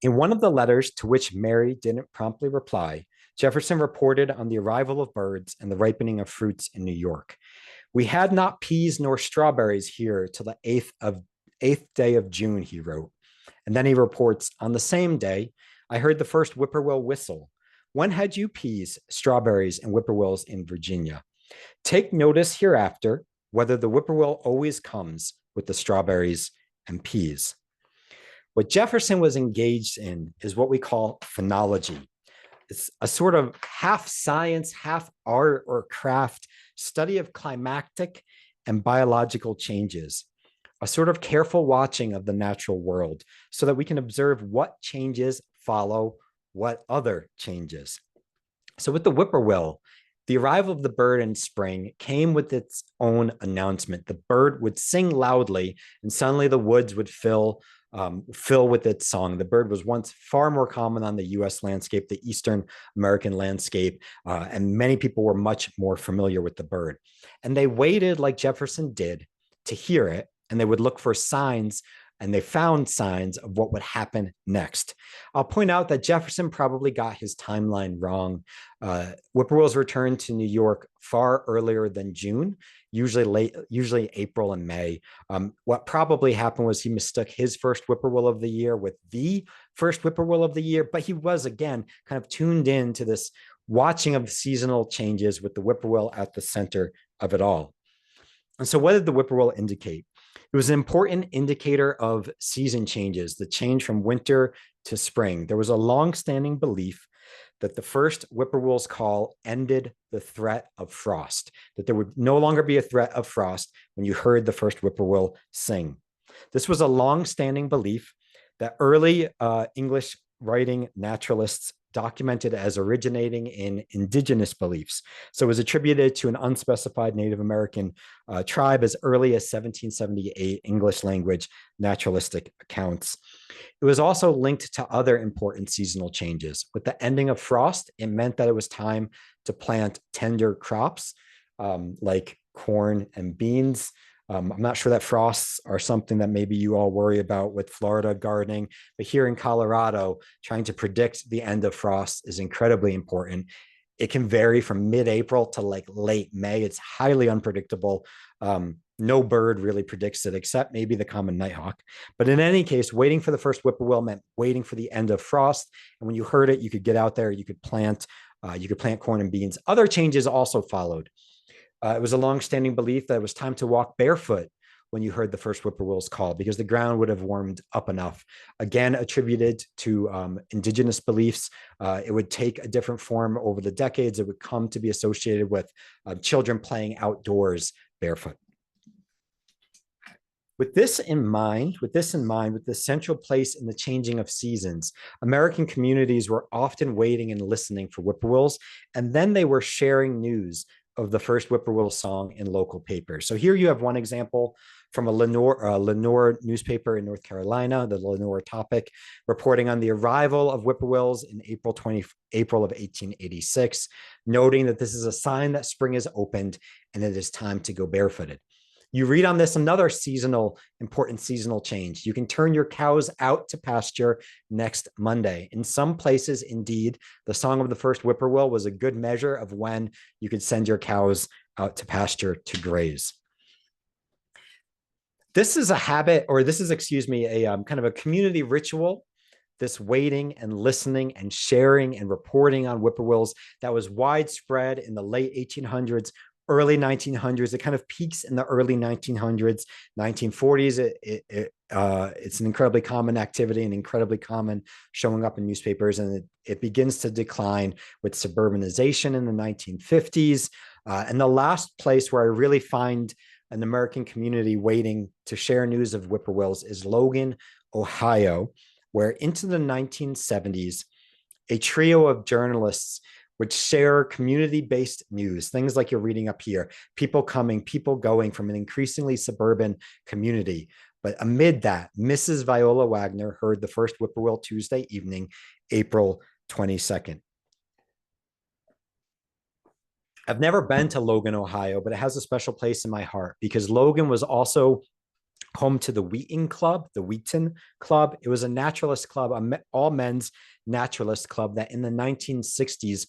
In one of the letters, to which Mary didn't promptly reply, Jefferson reported on the arrival of birds and the ripening of fruits in New York. "We had not peas nor strawberries here till the 8th day of June," he wrote. And then he reports, "On the same day, I heard the first whippoorwill whistle. When had you peas, strawberries, and whippoorwills in Virginia? Take notice hereafter whether the whippoorwill always comes with the strawberries and peas." What Jefferson was engaged in is what we call phenology. It's a sort of half science, half art or craft study of climactic and biological changes, a sort of careful watching of the natural world so that we can observe what changes follow what other changes. So with the whippoorwill, the arrival of the bird in spring came with its own announcement. The bird would sing loudly and suddenly the woods would fill with its song. The bird was once far more common on the US landscape, the Eastern American landscape, and many people were much more familiar with the bird. And they waited, like Jefferson did, to hear it, and they would look for signs, and they found signs of what would happen next. I'll point out that Jefferson probably got his timeline wrong. Whippoorwills returned to New York far earlier than June, usually April and May. What probably happened was he mistook his first whippoorwill of the year with the first whippoorwill of the year, but he was, again, kind of tuned in to this watching of seasonal changes with the whippoorwill at the center of it all. And so what did the whippoorwill indicate? It was an important indicator of season changes, the change from winter to spring. There was a long-standing belief that the first whippoorwill's call ended the threat of frost, that there would no longer be a threat of frost when you heard the first whippoorwill sing. This was a long-standing belief that early English writing naturalists documented as originating in indigenous beliefs. So it was attributed to an unspecified Native American tribe as early as 1778 English language naturalistic accounts. It was also linked to other important seasonal changes. With the ending of frost, it meant that it was time to plant tender crops like corn and beans. I'm not sure that frosts are something that maybe you all worry about with Florida gardening, but here in Colorado, trying to predict the end of frost is incredibly important. It can vary from mid-April to like late May. It's highly unpredictable. No bird really predicts it except maybe the common nighthawk. But in any case, waiting for the first whippoorwill meant waiting for the end of frost. And when you heard it, you could get out there, you could plant corn and beans. Other changes also followed. It was a long-standing belief that it was time to walk barefoot when you heard the first whippoorwill's call because the ground would have warmed up enough. Again, attributed to indigenous beliefs. It would take a different form over the decades. It would come to be associated with children playing outdoors barefoot. With this in mind, with the central place in the changing of seasons, American communities were often waiting and listening for whippoorwills, and then they were sharing news of the first whippoorwill song in local papers. So here you have one example from a Lenore newspaper in North Carolina, the Lenore Topic, reporting on the arrival of whippoorwills in April of 1886, noting that this is a sign that spring is opened and it is time to go barefooted. You read on this another important seasonal change. You can turn your cows out to pasture next Monday. In some places, indeed, the song of the first whippoorwill was a good measure of when you could send your cows out to pasture to graze. This is a habit, or this is, a kind of a community ritual, this waiting and listening and sharing and reporting on whippoorwills that was widespread in the late 1800s, early 1900s. It kind of peaks in the early 1900s, 1940s. It's an incredibly common activity and incredibly common showing up in newspapers, and it begins to decline with suburbanization in the 1950s. And the last place where I really find an American community waiting to share news of whippoorwills is Logan, Ohio, where into the 1970s, a trio of journalists would share community-based news, things like you're reading up here, people coming, people going from an increasingly suburban community. But amid that, Mrs. Viola Wagner heard the first whippoorwill Tuesday evening, April 22nd. I've never been to Logan, Ohio, but it has a special place in my heart because Logan was also home to the Wheaton Club, the Wheaton Club. It was a naturalist club, all men's naturalist club that in the 1960s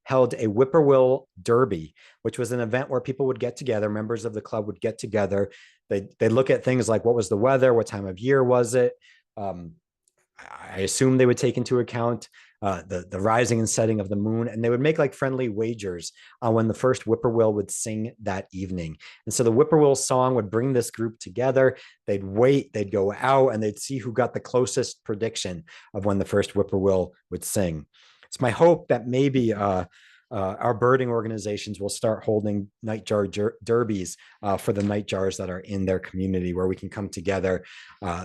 held a whippoorwill derby, which was an event where people would get together, members of the club would get together. They'd look at things like what was the weather, what time of year was it. I assume they would take into account the rising and setting of the moon, and they would make like friendly wagers on when the first whippoorwill would sing that evening. And so the whippoorwill song would bring this group together. They'd wait, they'd go out, and they'd see who got the closest prediction of when the first whippoorwill would sing. It's my hope that maybe our birding organizations will start holding nightjar derbies for the nightjars that are in their community, where we can come together,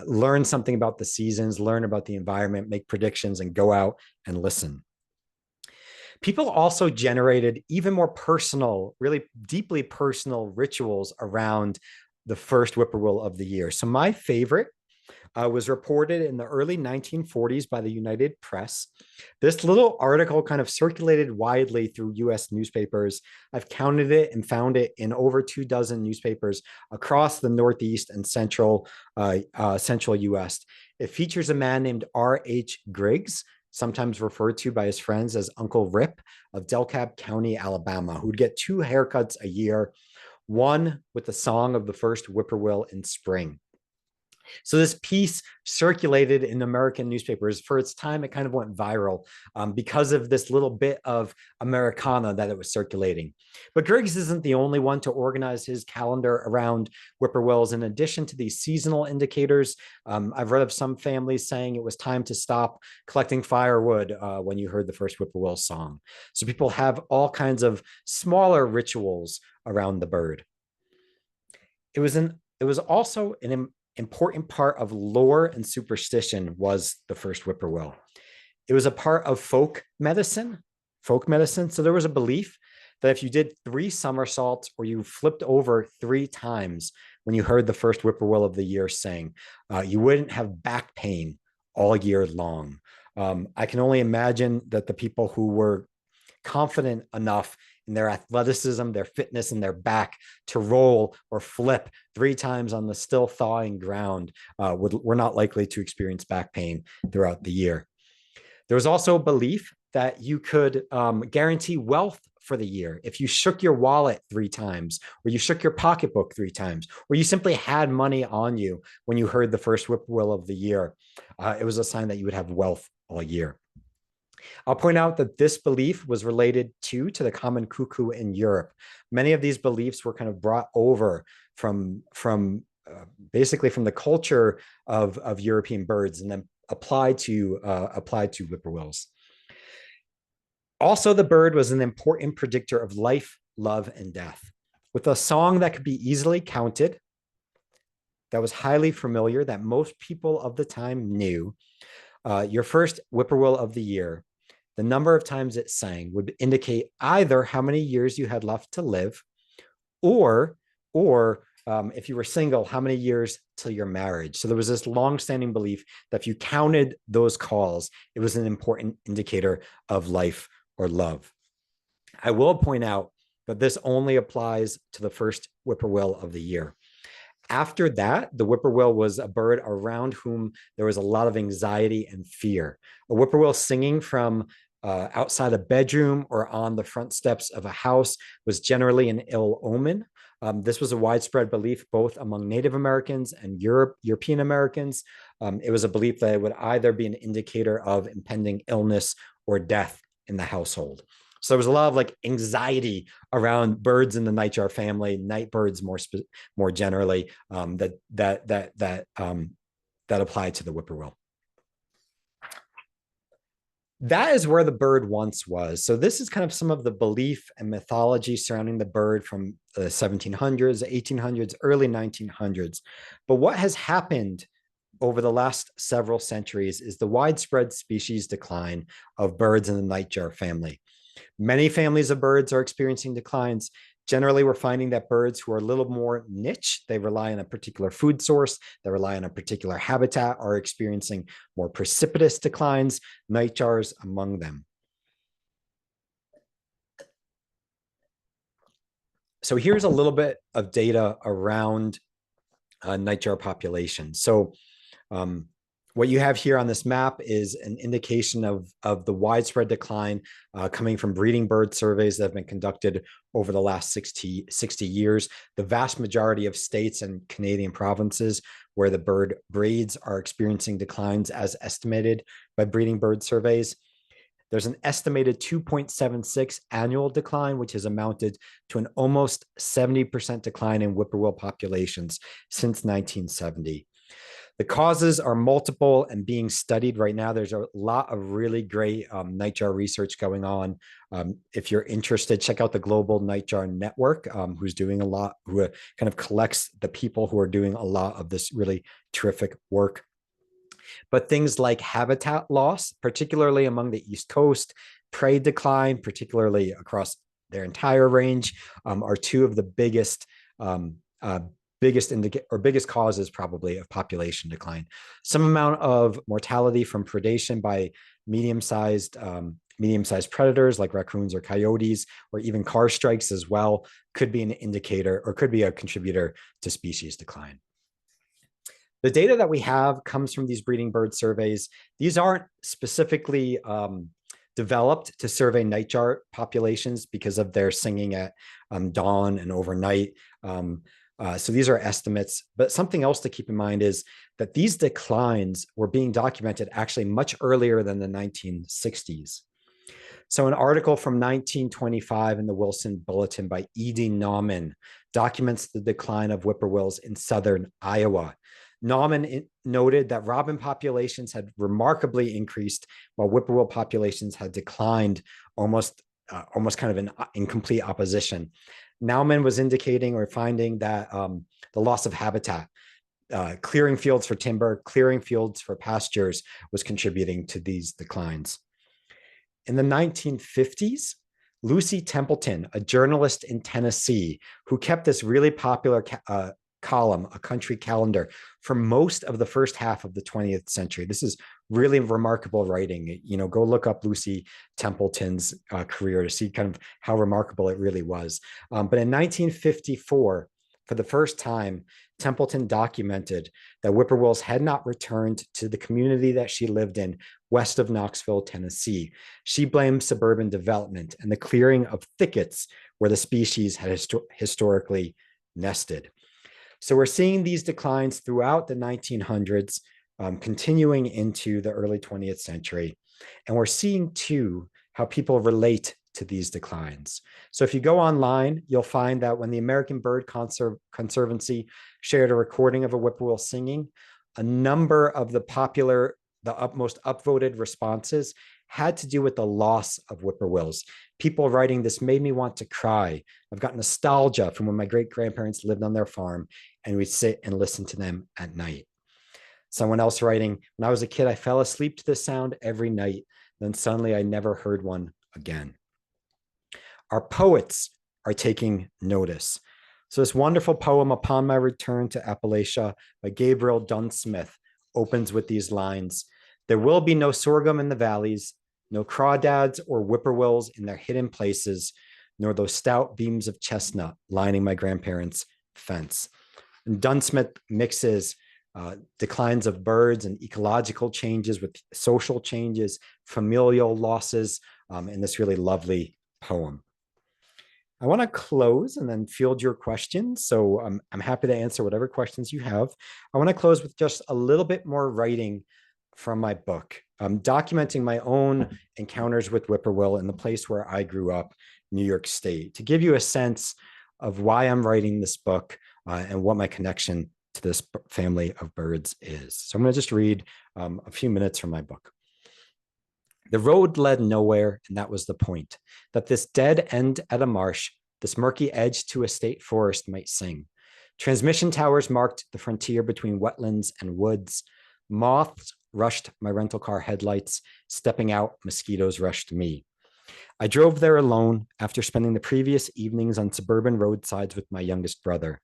learn something about the seasons, learn about the environment, make predictions, and go out and listen. People also generated even more personal, really deeply personal rituals around the first whippoorwill of the year. So my favorite was reported in the early 1940s by the United Press. This little article kind of circulated widely through US newspapers. I've counted it and found it in over 24 newspapers across the Northeast and central US. It features a man named R.H. Griggs, sometimes referred to by his friends as Uncle Rip of DeKalb County, Alabama, who'd get 2 haircuts a year, one with the song of the first whippoorwill in spring. So this piece circulated in American newspapers. For its time, it kind of went viral because of this little bit of Americana that it was circulating. But Griggs isn't the only one to organize his calendar around whippoorwills. In addition to these seasonal indicators, I've read of some families saying it was time to stop collecting firewood when you heard the first whippoorwill song. So people have all kinds of smaller rituals around the bird. It was also an important part of lore and superstition was the first whippoorwill. It was a part of folk medicine. So there was a belief that if you did 3 somersaults or you flipped over 3 times when you heard the first whippoorwill of the year sing, you wouldn't have back pain all year long. I can only imagine that the people who were confident enough in their athleticism, their fitness, and their back to roll or flip 3 times on the still thawing ground were not likely to experience back pain throughout the year. There was also a belief that you could guarantee wealth for the year if you shook your wallet 3 times, or you shook your pocketbook 3 times, or you simply had money on you when you heard the first whippoorwill of the year. It was a sign that you would have wealth all year. I'll point out that this belief was related to the common cuckoo in Europe. Many of these beliefs were kind of brought over from basically from the culture of European birds and then applied to whippoorwills. Also, the bird was an important predictor of life, love, and death. With a song that could be easily counted, that was highly familiar, that most people of the time knew, your first whippoorwill of the year, the number of times it sang would indicate either how many years you had left to live, or if you were single, how many years till your marriage. So there was this long-standing belief that if you counted those calls, it was an important indicator of life or love. I will point out that this only applies to the first whippoorwill of the year. After that, the whippoorwill was a bird around whom there was a lot of anxiety and fear. A whippoorwill singing from outside a bedroom or on the front steps of a house was generally an ill omen. This was a widespread belief both among Native Americans and European Americans. It was a belief that it would either be an indicator of impending illness or death in the household. So there was a lot of like anxiety around birds in the nightjar family, night birds more generally, that apply to the whippoorwill. That is where the bird once was. So this is kind of some of the belief and mythology surrounding the bird from the 1700s, 1800s, early 1900s. But what has happened over the last several centuries is the widespread species decline of birds in the nightjar family. Many families of birds are experiencing declines. Generally, we're finding that birds who are a little more niche, they rely on a particular food source, they rely on a particular habitat, are experiencing more precipitous declines, nightjars among them. So here's a little bit of data around nightjar population. So what you have here on this map is an indication of the widespread decline coming from breeding bird surveys that have been conducted over the last 60 years. The vast majority of states and Canadian provinces where the bird breeds are experiencing declines as estimated by breeding bird surveys. There's an estimated 2.76 annual decline, which has amounted to an almost 70% decline in whippoorwill populations since 1970. The causes are multiple and being studied right now. There's a lot of really great nightjar research going on. If you're interested, check out the Global Nightjar Network, who's doing a lot, who kind of collects the people who are doing a lot of this really terrific work. But things like habitat loss, particularly among the East Coast, prey decline, particularly across their entire range, are two of the biggest causes probably of population decline. Some amount of mortality from predation by medium-sized predators like raccoons or coyotes, or even car strikes as well, could be an indicator or could be a contributor to species decline. The data that we have comes from these breeding bird surveys. These aren't specifically developed to survey nightjar populations because of their singing at dawn and overnight. So these are estimates, but something else to keep in mind is that these declines were being documented actually much earlier than the 1960s. So an article from 1925 in the Wilson Bulletin by E.D. Nauman documents the decline of whippoorwills in southern Iowa. Nauman noted that robin populations had remarkably increased while whippoorwill populations had declined almost kind of in complete opposition. Nauman was indicating or finding that the loss of habitat, clearing fields for timber, clearing fields for pastures was contributing to these declines. In the 1950s, Lucy Templeton, a journalist in Tennessee who kept this really popular column, A Country Calendar, for most of the first half of the 20th century. This is really remarkable writing. You know, go look up Lucy Templeton's career to see kind of how remarkable it really was. But in 1954, for the first time, Templeton documented that whippoorwills had not returned to the community that she lived in west of Knoxville, Tennessee. She blamed suburban development and the clearing of thickets where the species had historically nested. So we're seeing these declines throughout the 1900s, continuing into the early 20th century. And we're seeing too how people relate to these declines. So if you go online, you'll find that when the American Bird Conservancy shared a recording of a whippoorwill singing, a number of the most upvoted responses had to do with the loss of whippoorwills. People writing, "This made me want to cry. I've got nostalgia from when my great-grandparents lived on their farm and we'd sit and listen to them at night." Someone else writing, "When I was a kid, I fell asleep to the sound every night. Then suddenly I never heard one again." Our poets are taking notice. So this wonderful poem, Upon My Return to Appalachia by Gabriel Dunsmith, opens with these lines: "There will be no sorghum in the valleys, no crawdads or whippoorwills in their hidden places, nor those stout beams of chestnut lining my grandparents' fence." And Dunsmith mixes declines of birds and ecological changes with social changes, familial losses, in this really lovely poem. I want to close and then field your questions. So I'm happy to answer whatever questions you have. I want to close with just a little bit more writing from my book, documenting my own encounters with whippoorwill in the place where I grew up, New York State, to give you a sense of why I'm writing this book and what my connection to this family of birds is. So I'm going to just read a few minutes from my book. The road led nowhere, and that was the point, that this dead end at a marsh, this murky edge to a state forest might sing. Transmission towers marked the frontier between wetlands and woods. Moths rushed my rental car headlights. Stepping out, mosquitoes rushed me. I drove there alone after spending the previous evenings on suburban roadsides with my youngest brother.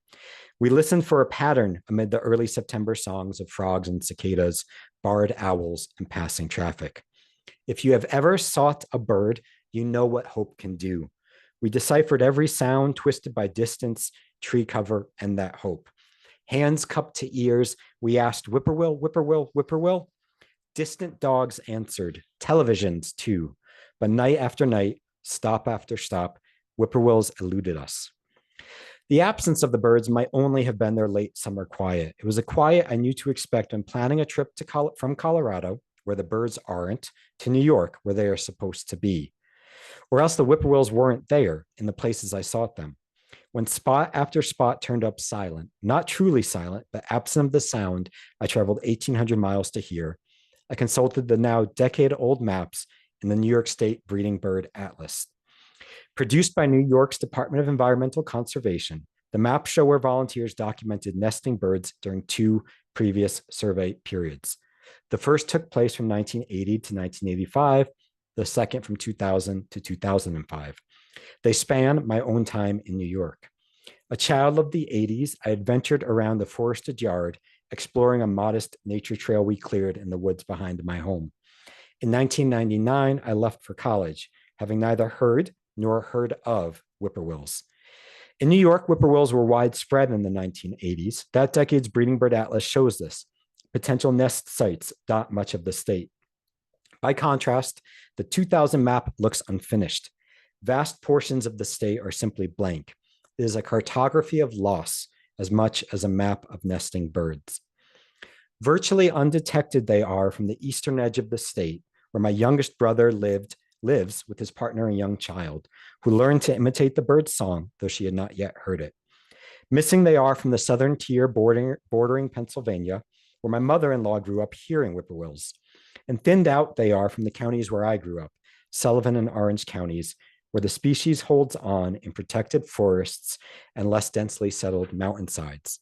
We listened for a pattern amid the early September songs of frogs and cicadas, barred owls, and passing traffic. If you have ever sought a bird, you know what hope can do. We deciphered every sound twisted by distance, tree cover, and that hope. Hands cupped to ears, we asked, "Whippoorwill, whippoorwill, whippoorwill?" Distant dogs answered, televisions too. But night after night, stop after stop, whippoorwills eluded us. The absence of the birds might only have been their late summer quiet. It was a quiet I knew to expect when planning a trip from Colorado, where the birds aren't, to New York, where they are supposed to be. Or else the whippoorwills weren't there in the places I sought them. When spot after spot turned up silent, not truly silent, but absent of the sound I traveled 1,800 miles to hear, I consulted the now decade-old maps in the New York State Breeding Bird Atlas. Produced by New York's Department of Environmental Conservation, the maps show where volunteers documented nesting birds during 2 previous survey periods. The first took place from 1980 to 1985, the second from 2000 to 2005. They span my own time in New York. A child of the 80s, I adventured around the forested yard, exploring a modest nature trail we cleared in the woods behind my home. In 1999, I left for college, having neither heard nor heard of whippoorwills. In New York, whippoorwills were widespread in the 1980s. That decade's Breeding Bird Atlas shows this. Potential nest sites dot much of the state. By contrast, the 2000 map looks unfinished. Vast portions of the state are simply blank. It is a cartography of loss, as much as a map of nesting birds. Virtually undetected they are from the eastern edge of the state, where my youngest brother lives with his partner and young child, who learned to imitate the bird's song, though she had not yet heard it. Missing they are from the southern tier bordering Pennsylvania, where my mother-in-law grew up hearing whippoorwills. And thinned out they are from the counties where I grew up, Sullivan and Orange counties, where the species holds on in protected forests and less densely settled mountainsides.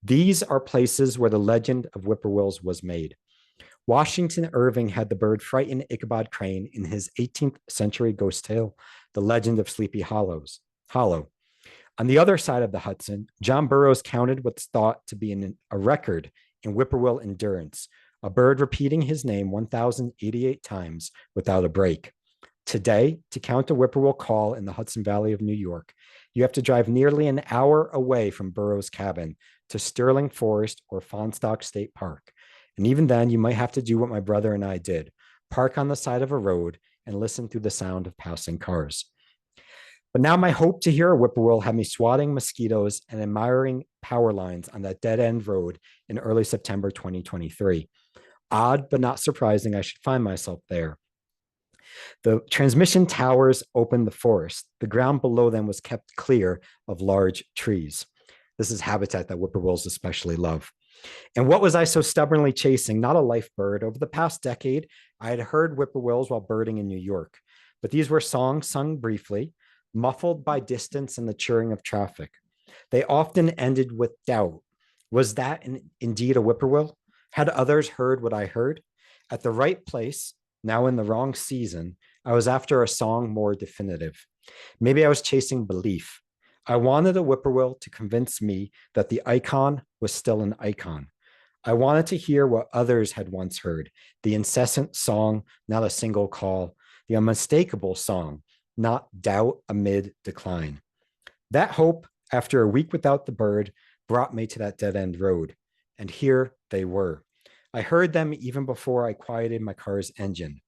These are places where the legend of whippoorwills was made. Washington Irving had the bird frighten Ichabod Crane in his 18th century ghost tale, The Legend of Sleepy Hollow. On the other side of the Hudson, John Burroughs counted what's thought to be a record in whippoorwill endurance, a bird repeating his name 1,088 times without a break. Today, to count a whippoorwill call in the Hudson Valley of New York, you have to drive nearly an hour away from Burroughs' cabin to Sterling Forest or Fonsdock State Park. And even then, you might have to do what my brother and I did, park on the side of a road and listen through the sound of passing cars. But now my hope to hear a whippoorwill had me swatting mosquitoes and admiring power lines on that dead-end road in early September 2023. Odd, but not surprising, I should find myself there. The transmission towers opened the forest. The ground below them was kept clear of large trees. This is habitat that whippoorwills especially love. And what was I so stubbornly chasing? Not a life bird. Over the past decade, I had heard whippoorwills while birding in New York, but these were songs sung briefly, muffled by distance and the churring of traffic. They often ended with doubt. Was that indeed a whippoorwill? Had others heard what I heard? At the right place, now in the wrong season, I was after a song more definitive. Maybe I was chasing belief. I wanted a whippoorwill to convince me that the icon was still an icon. I wanted to hear what others had once heard, the incessant song, not a single call, the unmistakable song, not doubt amid decline. That hope, after a week without the bird, brought me to that dead-end road. And here they were. I heard them even before I quieted my car's engine.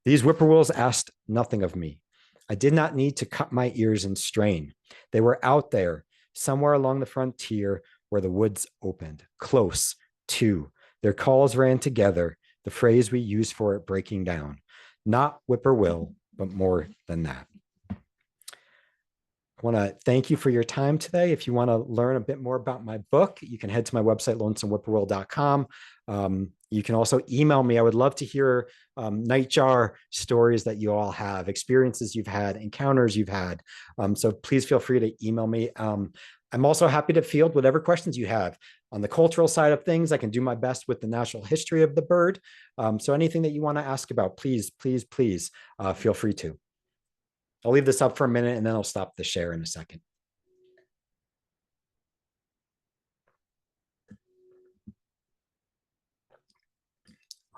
These whippoorwills asked nothing of me. I did not need to cut my ears and strain. They were out there, somewhere along the frontier where the woods opened, close to. Their calls ran together, the phrase we use for it breaking down. Not whippoorwill, but more than that. I want to thank you for your time today. If you want to learn a bit more about my book, you can head to my website, lonesomewhippoorwill.com. You can also email me. I would love to hear nightjar stories that you all have, experiences you've had, encounters you've had. So please feel free to email me. I'm also happy to field whatever questions you have. On the cultural side of things, I can do my best with the natural history of the bird. So anything that you want to ask about, please feel free to. I'll leave this up for a minute and then I'll stop the share in a second.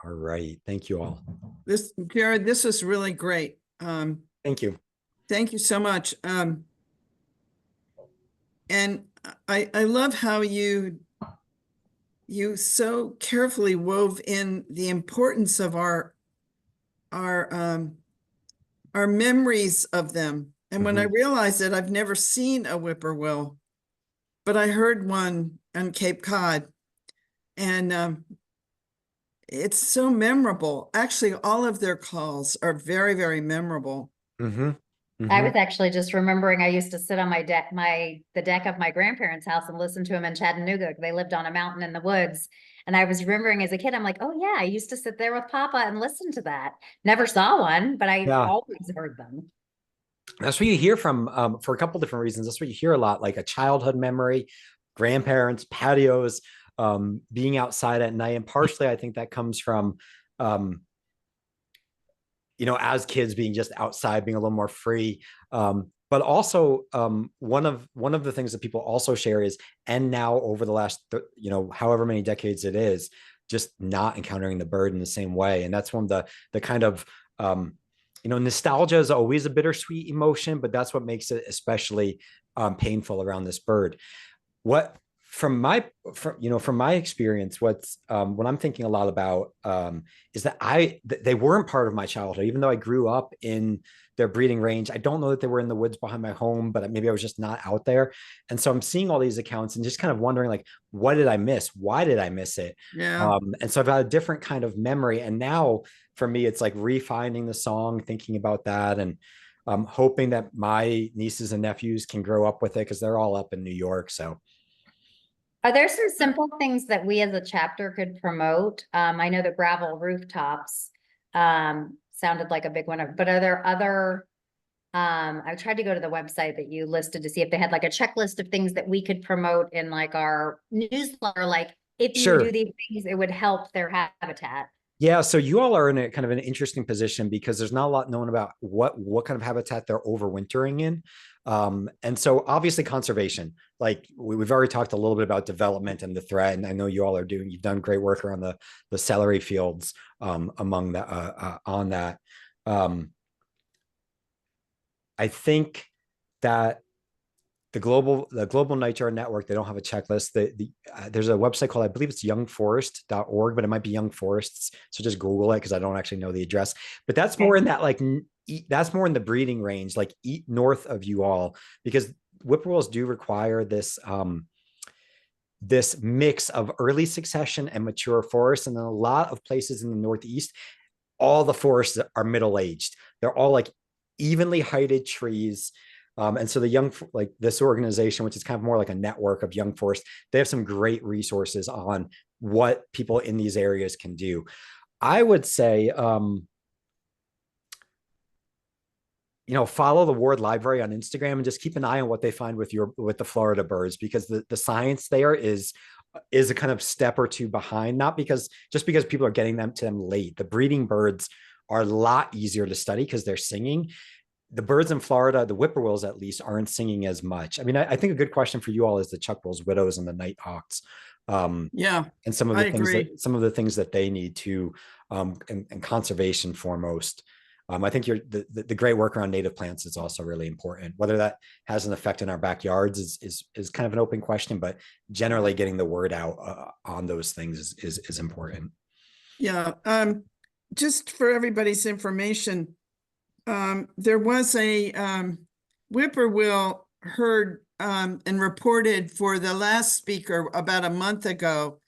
All right. Thank you all. Jared, this is really great. Thank you. Thank you so much. And I love how you so carefully wove in the importance of our memories of them. And when I realized that I've never seen a whippoorwill, but I heard one on Cape Cod, and it's so memorable. Actually, all of their calls are very, very memorable. I was actually just remembering I used to sit on the deck of my grandparents' house and listen to them in Chattanooga. They lived on a mountain in the woods. And I was remembering as a kid, I'm like, oh yeah, I used to sit there with Papa and listen to that. Never saw one, but I always heard them. That's what you hear from, for a couple different reasons. That's what you hear a lot, like a childhood memory, grandparents, patios, being outside at night. And partially, I think that comes from, as kids being just outside, being a little more free. But also, one of the things that people also share is, and now over the last, however many decades it is, just not encountering the bird in the same way. And that's one of the kind of, nostalgia is always a bittersweet emotion, but that's what makes it especially painful around this bird. What from my experience, what I'm thinking a lot about is that they weren't part of my childhood, even though I grew up in their breeding range. I don't know that they were in the woods behind my home, but maybe I was just not out there. And so I'm seeing all these accounts and just kind of wondering, like, what did I miss? Why did I miss it? Yeah. And so I've got a different kind of memory. And now for me, it's like refinding the song, thinking about that, and hoping that my nieces and nephews can grow up with it because they're all up in New York. So Are there some simple things that we as a chapter could promote? I know the gravel rooftops sounded like a big one, but are there other, I tried to go to the website that you listed to see if they had like a checklist of things that we could promote in like our newsletter, like if you sure. do these things, it would help their habitat. Yeah, so you all are in a kind of an interesting position because there's not a lot known about what kind of habitat they're overwintering in. And so obviously conservation, like we've already talked a little bit about development and the threat. And I know you've done great work around the celery fields among the on that. I think that the global nightjar network, they don't have a checklist. There's a website called, I believe it's youngforest.org, but it might be Young Forests. So just Google it because I don't actually know the address. But that's more in that, like, that's more in the breeding range, like north of you all, because whippoorwills do require this this mix of early succession and mature forests. And in a lot of places in the Northeast, all the forests are middle-aged. They're all like evenly heighted trees. And so like this organization, which is kind of more like a network of young forests, they have some great resources on what people in these areas can do. I would say, follow the Ward Library on Instagram and just keep an eye on what they find with the Florida birds, because the science there is a kind of step or two behind, not because people are getting to them late. The breeding birds are a lot easier to study because they're singing. The birds in Florida, the whippoorwills at least, aren't singing as much. I mean, I think a good question for you all is the chuckwills, widows, and the nighthawks. Yeah, and some of I the things agree. that they need to, and conservation foremost. I think the great work around native plants is also really important. Whether that has an effect in our backyards is kind of an open question, but generally getting the word out on those things is important. Yeah. Just for everybody's information, there was a whippoorwill heard and reported for the last speaker about a month ago.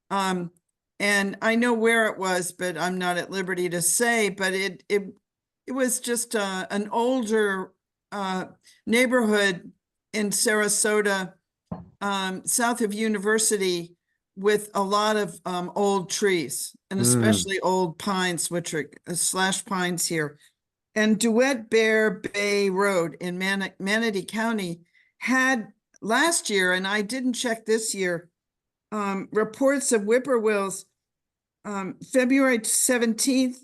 And I know where it was, but I'm not at liberty to say, but it was just an older neighborhood in Sarasota, south of University, with a lot of old trees, and especially old pines, which are slash pines here. And Duet Bear Bay Road in Manatee County had last year, and I didn't check this year, reports of whippoorwills February 17th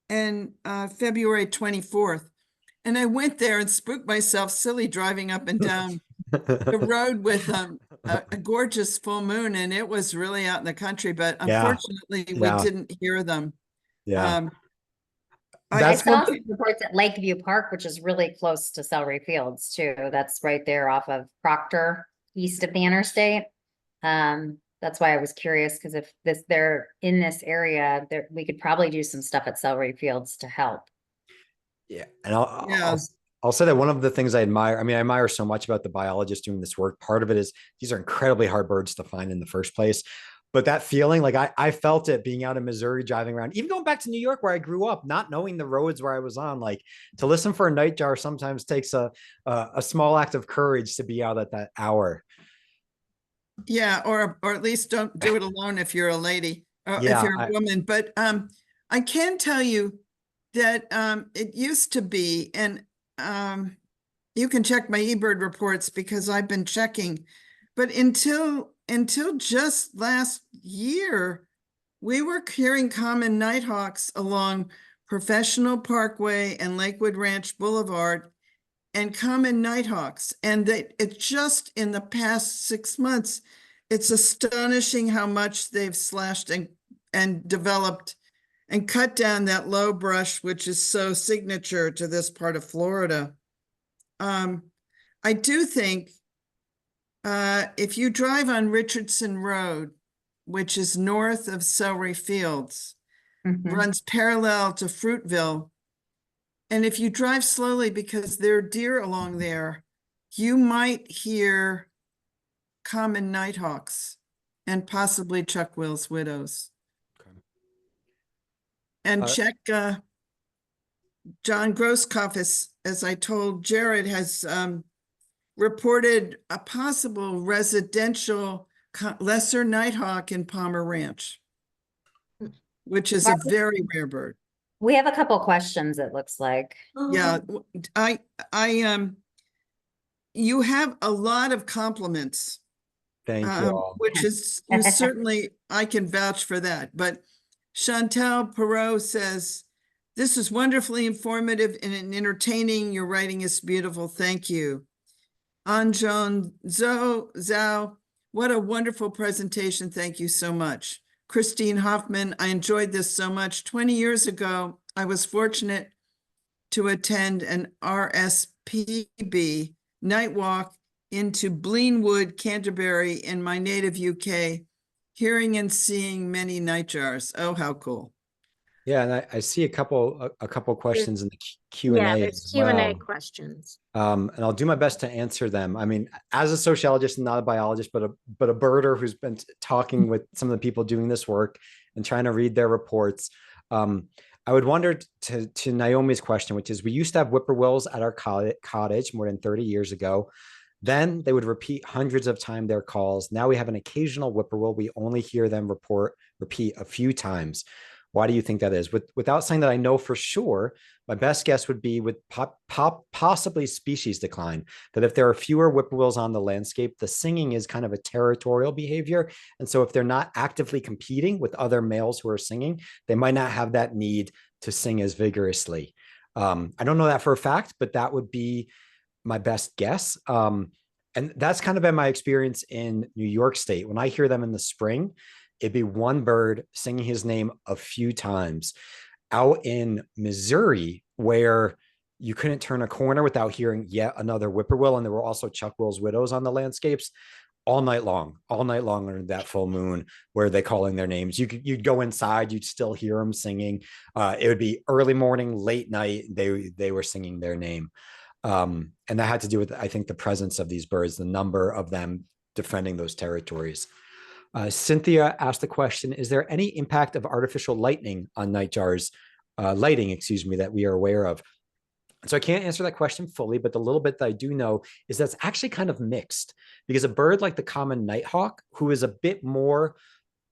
and February 24th. And I went there and spooked myself silly driving up and down the road with a gorgeous full moon, and it was really out in the country, but unfortunately we didn't hear them. Yeah. I saw some reports at Lakeview Park, which is really close to Celery Fields too. That's right there off of Proctor, east of the interstate. That's why I was curious, because if they're in this area, we could probably do some stuff at Celery Fields to help. Yeah, and I'll say that one of the things I admire so much about the biologists doing this work, part of it is these are incredibly hard birds to find in the first place. But that feeling, like I felt it being out in Missouri, driving around, even going back to New York where I grew up, not knowing the roads where I was on, like to listen for a nightjar sometimes takes a small act of courage to be out at that hour. Yeah, or at least don't do it alone if you're a lady, or if you're a woman. But I can tell you that it used to be, and you can check my eBird reports because I've been checking, but until just last year, we were hearing common nighthawks along Professional Parkway and Lakewood Ranch Boulevard, and common nighthawks. And that it's just in the past 6 months, it's astonishing how much they've slashed and developed and cut down that low brush, which is so signature to this part of Florida. I do think If you drive on Richardson Road, which is north of Celery Fields, Mhm. runs parallel to Fruitville. And if you drive slowly, because there are deer along there, you might hear common nighthawks and possibly Chuck-will's widows. Okay. And Uh, check, John Grosskopf, as I told Jared, has reported a possible residential lesser nighthawk in Palmer Ranch, which is a very rare bird. We have a couple questions, it looks like. Yeah, I, you have a lot of compliments, Thank you all. which is certainly, I can vouch for that. But Chantal Perot says, this is wonderfully informative and entertaining. Your writing is beautiful. Thank you. Anjon Zhao, what a wonderful presentation. Thank you so much. Christine Hoffman, I enjoyed this so much. 20 years ago, I was fortunate to attend an RSPB night walk into Bleanwood, Canterbury in my native UK, hearing and seeing many nightjars. Oh, how cool. Yeah, and I see a couple questions in the Q&A Yeah, there's as Q&A well. questions. And I'll do my best to answer them. I mean, as a sociologist and not a biologist, but a birder who's been talking with some of the people doing this work and trying to read their reports, I would wonder to Naomi's question, which is, we used to have whippoorwills at our cottage more than 30 years ago. Then they would repeat hundreds of times their calls. Now we have an occasional whippoorwill. We only hear them repeat a few times. Why do you think that is? Without saying that I know for sure, my best guess would be with possibly species decline, that if there are fewer whippoorwills on the landscape, the singing is kind of a territorial behavior. And so if they're not actively competing with other males who are singing, they might not have that need to sing as vigorously. I don't know that for a fact, but that would be my best guess. And that's kind of been my experience in New York State. When I hear them in the spring, it'd be one bird singing his name a few times. Out in Missouri, where you couldn't turn a corner without hearing yet another whippoorwill, and there were also Chuck-will's widows on the landscapes, all night long under that full moon, where they calling their names. You'd go inside, you'd still hear them singing. It would be early morning, late night. They were singing their name. And that had to do with, I think, the presence of these birds, the number of them defending those territories. Cynthia asked the question, is there any impact of artificial lighting on nightjars, lighting, excuse me, that we are aware of? So I can't answer that question fully, but the little bit that I do know is that's actually kind of mixed, because a bird like the common nighthawk, who is a bit more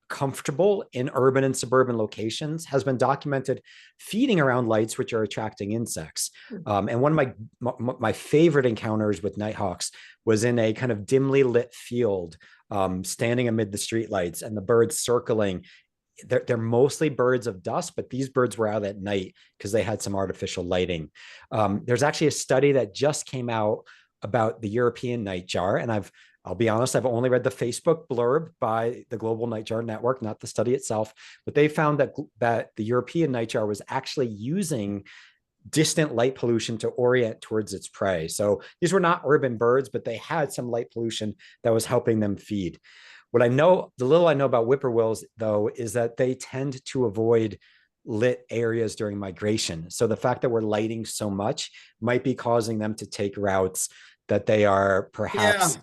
comfortable in urban and suburban locations, has been documented feeding around lights, which are attracting insects. And one of my favorite encounters with nighthawks was in a kind of dimly lit field, standing amid the streetlights, and the birds circling. They're mostly birds of dusk, but these birds were out at night because they had some artificial lighting. There's actually a study that just came out about the European nightjar, and I'll be honest, I've only read the Facebook blurb by the Global Nightjar Network, not the study itself, but they found that the European nightjar was actually using distant light pollution to orient towards its prey. So these were not urban birds, but they had some light pollution that was helping them feed. What I know, the little I know about whippoorwills, though, is that they tend to avoid lit areas during migration. So the fact that we're lighting so much might be causing them to take routes that they are perhaps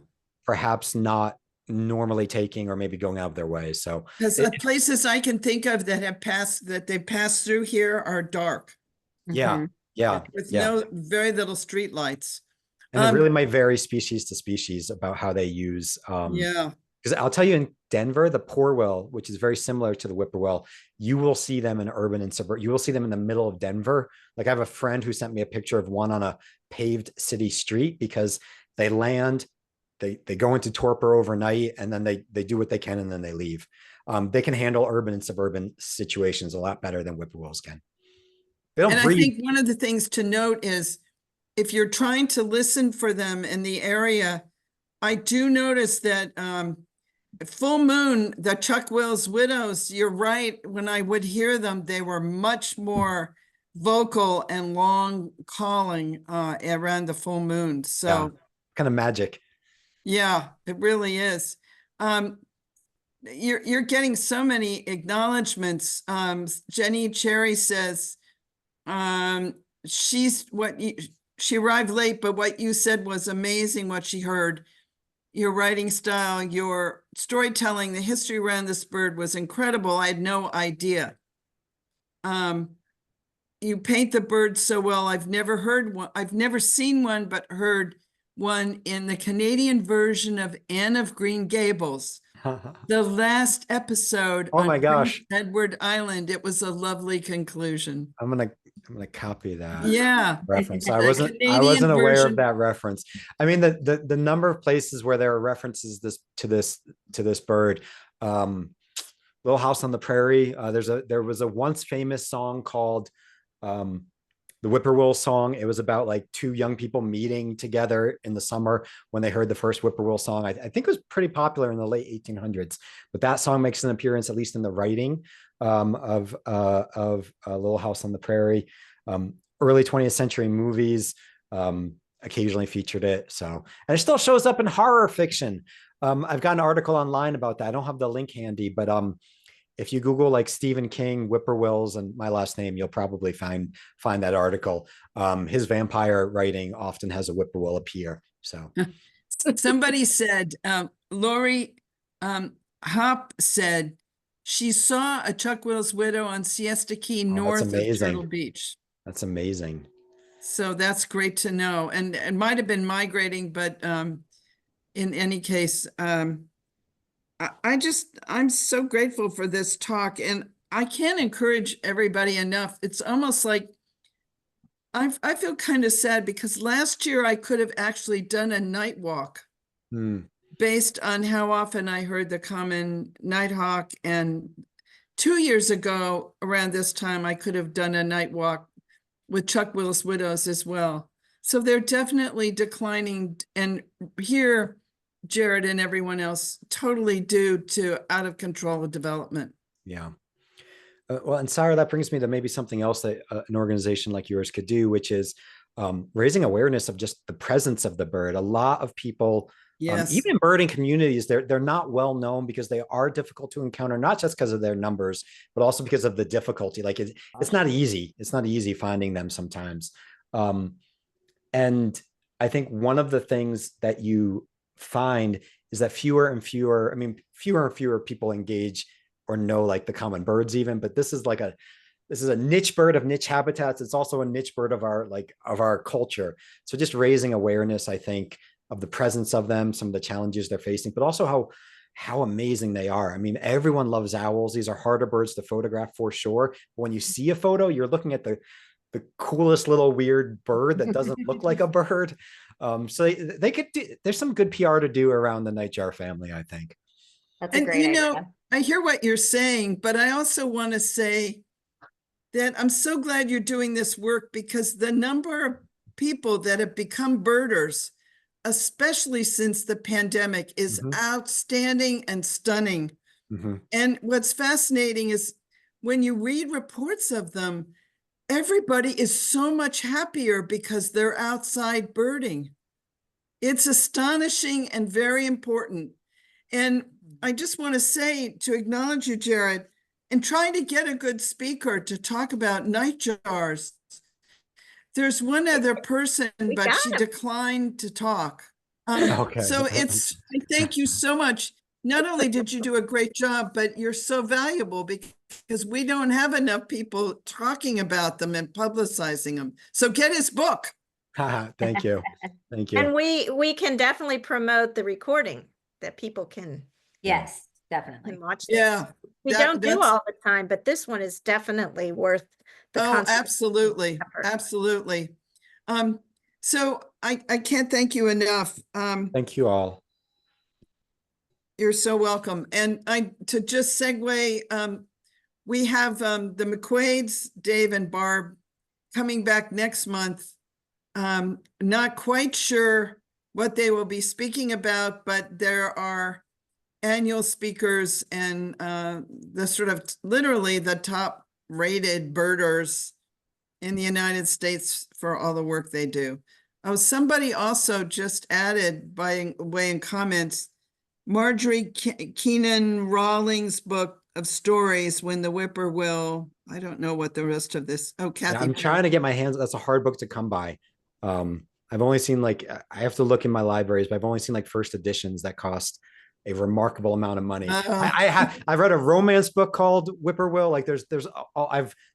not normally taking, or maybe going out of their way. So because the places I can think of that they've passed through here are dark. Yeah, yeah, with yeah. very little street lights. And it really might vary species to species about how they use. Yeah. Because I'll tell you, in Denver, the poor-will, which is very similar to the whippoorwill, you will see them in urban and suburban. You will see them in the middle of Denver. Like, I have a friend who sent me a picture of one on a paved city street, because they land, they go into torpor overnight, and then they do what they can, and then they leave. They can handle urban and suburban situations a lot better than whippoorwills can. They don't breed. I think one of the things to note is, if you're trying to listen for them in the area, I do notice that full moon, the Chuck-will's widows, you're right, when I would hear them, they were much more vocal and long calling around the full moon. So yeah, kind of magic. Yeah, it really is. You're getting so many acknowledgments. Jenny Cherry says, she arrived late, but what you said was amazing, what she heard. Your writing style, your storytelling, the history around this bird was incredible. I had no idea. You paint the bird so well. I've never heard one. I've never seen one, but heard one in the Canadian version of Anne of Green Gables. The last episode Oh on my Prince gosh. Edward Island. It was a lovely conclusion. I'm gonna copy that Yeah. reference. I The wasn't Canadian aware of version. that reference. I mean, the number of places where there are references to this bird. Little House on the Prairie. There was a once famous song called the Whippoorwill song. It was about like two young people meeting together in the summer when they heard the first Whippoorwill song. I think it was pretty popular in the late 1800s, but that song makes an appearance, at least in the writing of Little House on the Prairie. Early 20th century movies occasionally featured it. So, and it still shows up in horror fiction. I've got an article online about that. I don't have the link handy, but if you Google like Stephen King, Whippoorwills, and my last name, you'll probably find that article. His vampire writing often has a whippoorwill appear. So somebody said, Lori Hop said she saw a Chuck Will's widow on Siesta Key north of Turtle Beach. That's amazing. So that's great to know. And it might have been migrating, but in any case, I'm so grateful for this talk, and I can't encourage everybody enough. It's almost like I feel kind of sad because last year I could have actually done a night walk based on how often I heard the common nighthawk. And 2 years ago around this time, I could have done a night walk with Chuck Will's widows as well. So they're definitely declining. And here, Jared and everyone else, totally due to out of control development. Yeah. Well, and Sarah, that brings me to maybe something else that an organization like yours could do, which is raising awareness of just the presence of the bird. A lot of people, even in birding communities, they're not well known because they are difficult to encounter, not just because of their numbers, but also because of the difficulty. Like it's not easy. It's not easy finding them sometimes. And I think one of the things that you find is that fewer and fewer people engage or know like the common birds even, but this is a niche bird of niche habitats. It's also a niche bird of our culture. So just raising awareness, I think, of the presence of them, some of the challenges they're facing, but also how amazing they are. I mean, everyone loves owls. These are harder birds to photograph for sure. But when you see a photo, you're looking at the coolest little weird bird that doesn't look like a bird. So they could there's some good PR to do around the nightjar family, I think. That's a great idea. I hear what you're saying, but I also want to say that I'm so glad you're doing this work because the number of people that have become birders, especially since the pandemic, is outstanding and stunning. And what's fascinating is when you read reports of them, everybody is so much happier because they're outside birding. It's astonishing and very important. And I just want to say, to acknowledge you, Jared, and try to get a good speaker to talk about nightjars. There's one other person, but she declined to talk. Okay. So thank you so much. Not only did you do a great job, but you're so valuable because we don't have enough people talking about them and publicizing them. So get his book. Thank you. Thank you. And we can definitely promote the recording that people can. Yes, definitely. Can watch this. Yeah. We don't do all the time, but this one is definitely worth the absolutely. Absolutely. So I can't thank you enough. Thank you all. You're so welcome. And to just segue, we have the McQuaids, Dave and Barb, coming back next month. Not quite sure what they will be speaking about, but there are annual speakers and the sort of literally the top rated birders in the United States for all the work they do. Oh, somebody also just added by way in comments, Marjorie Keenan Rawlings' book of stories, When the Whippoorwill. I don't know what the rest of this. Oh, And Kathy. I'm trying to get my hands. That's a hard book to come by. I've only seen like I have to look in my libraries, but I've only seen like first editions that cost a remarkable amount of money. I've read a romance book called Whippoorwill. Like there's a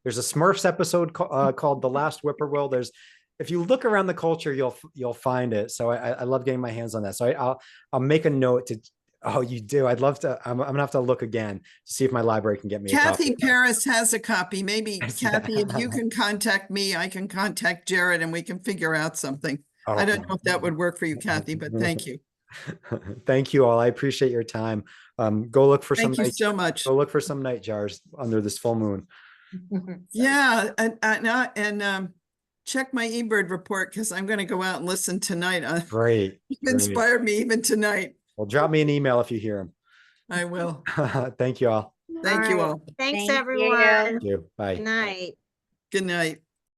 Smurfs episode called The Last Whippoorwill. There's if you look around the culture, you'll find it. So I love getting my hands on that. So I'll make a note to. Oh, you do. I'd love to. I'm gonna have to look again to see if my library can get me a Kathy copy. Paris has a copy. Maybe Kathy, if you Yeah. can contact me, I can contact Jared and we can figure out something. Oh. I don't know if that would work for you, Kathy, but thank you. Thank you all. I appreciate your time. Go look for Thank some you so much. go look for some nightjars under this full moon. Yeah, and check my eBird report because I'm going to go out and listen tonight. Great. You've Great. inspired me even tonight. Well, drop me an email if you hear I will. them. Thank you all. Thank you right. all. Thanks, Thank you. everyone. Thank you. Bye. Good night. Good night.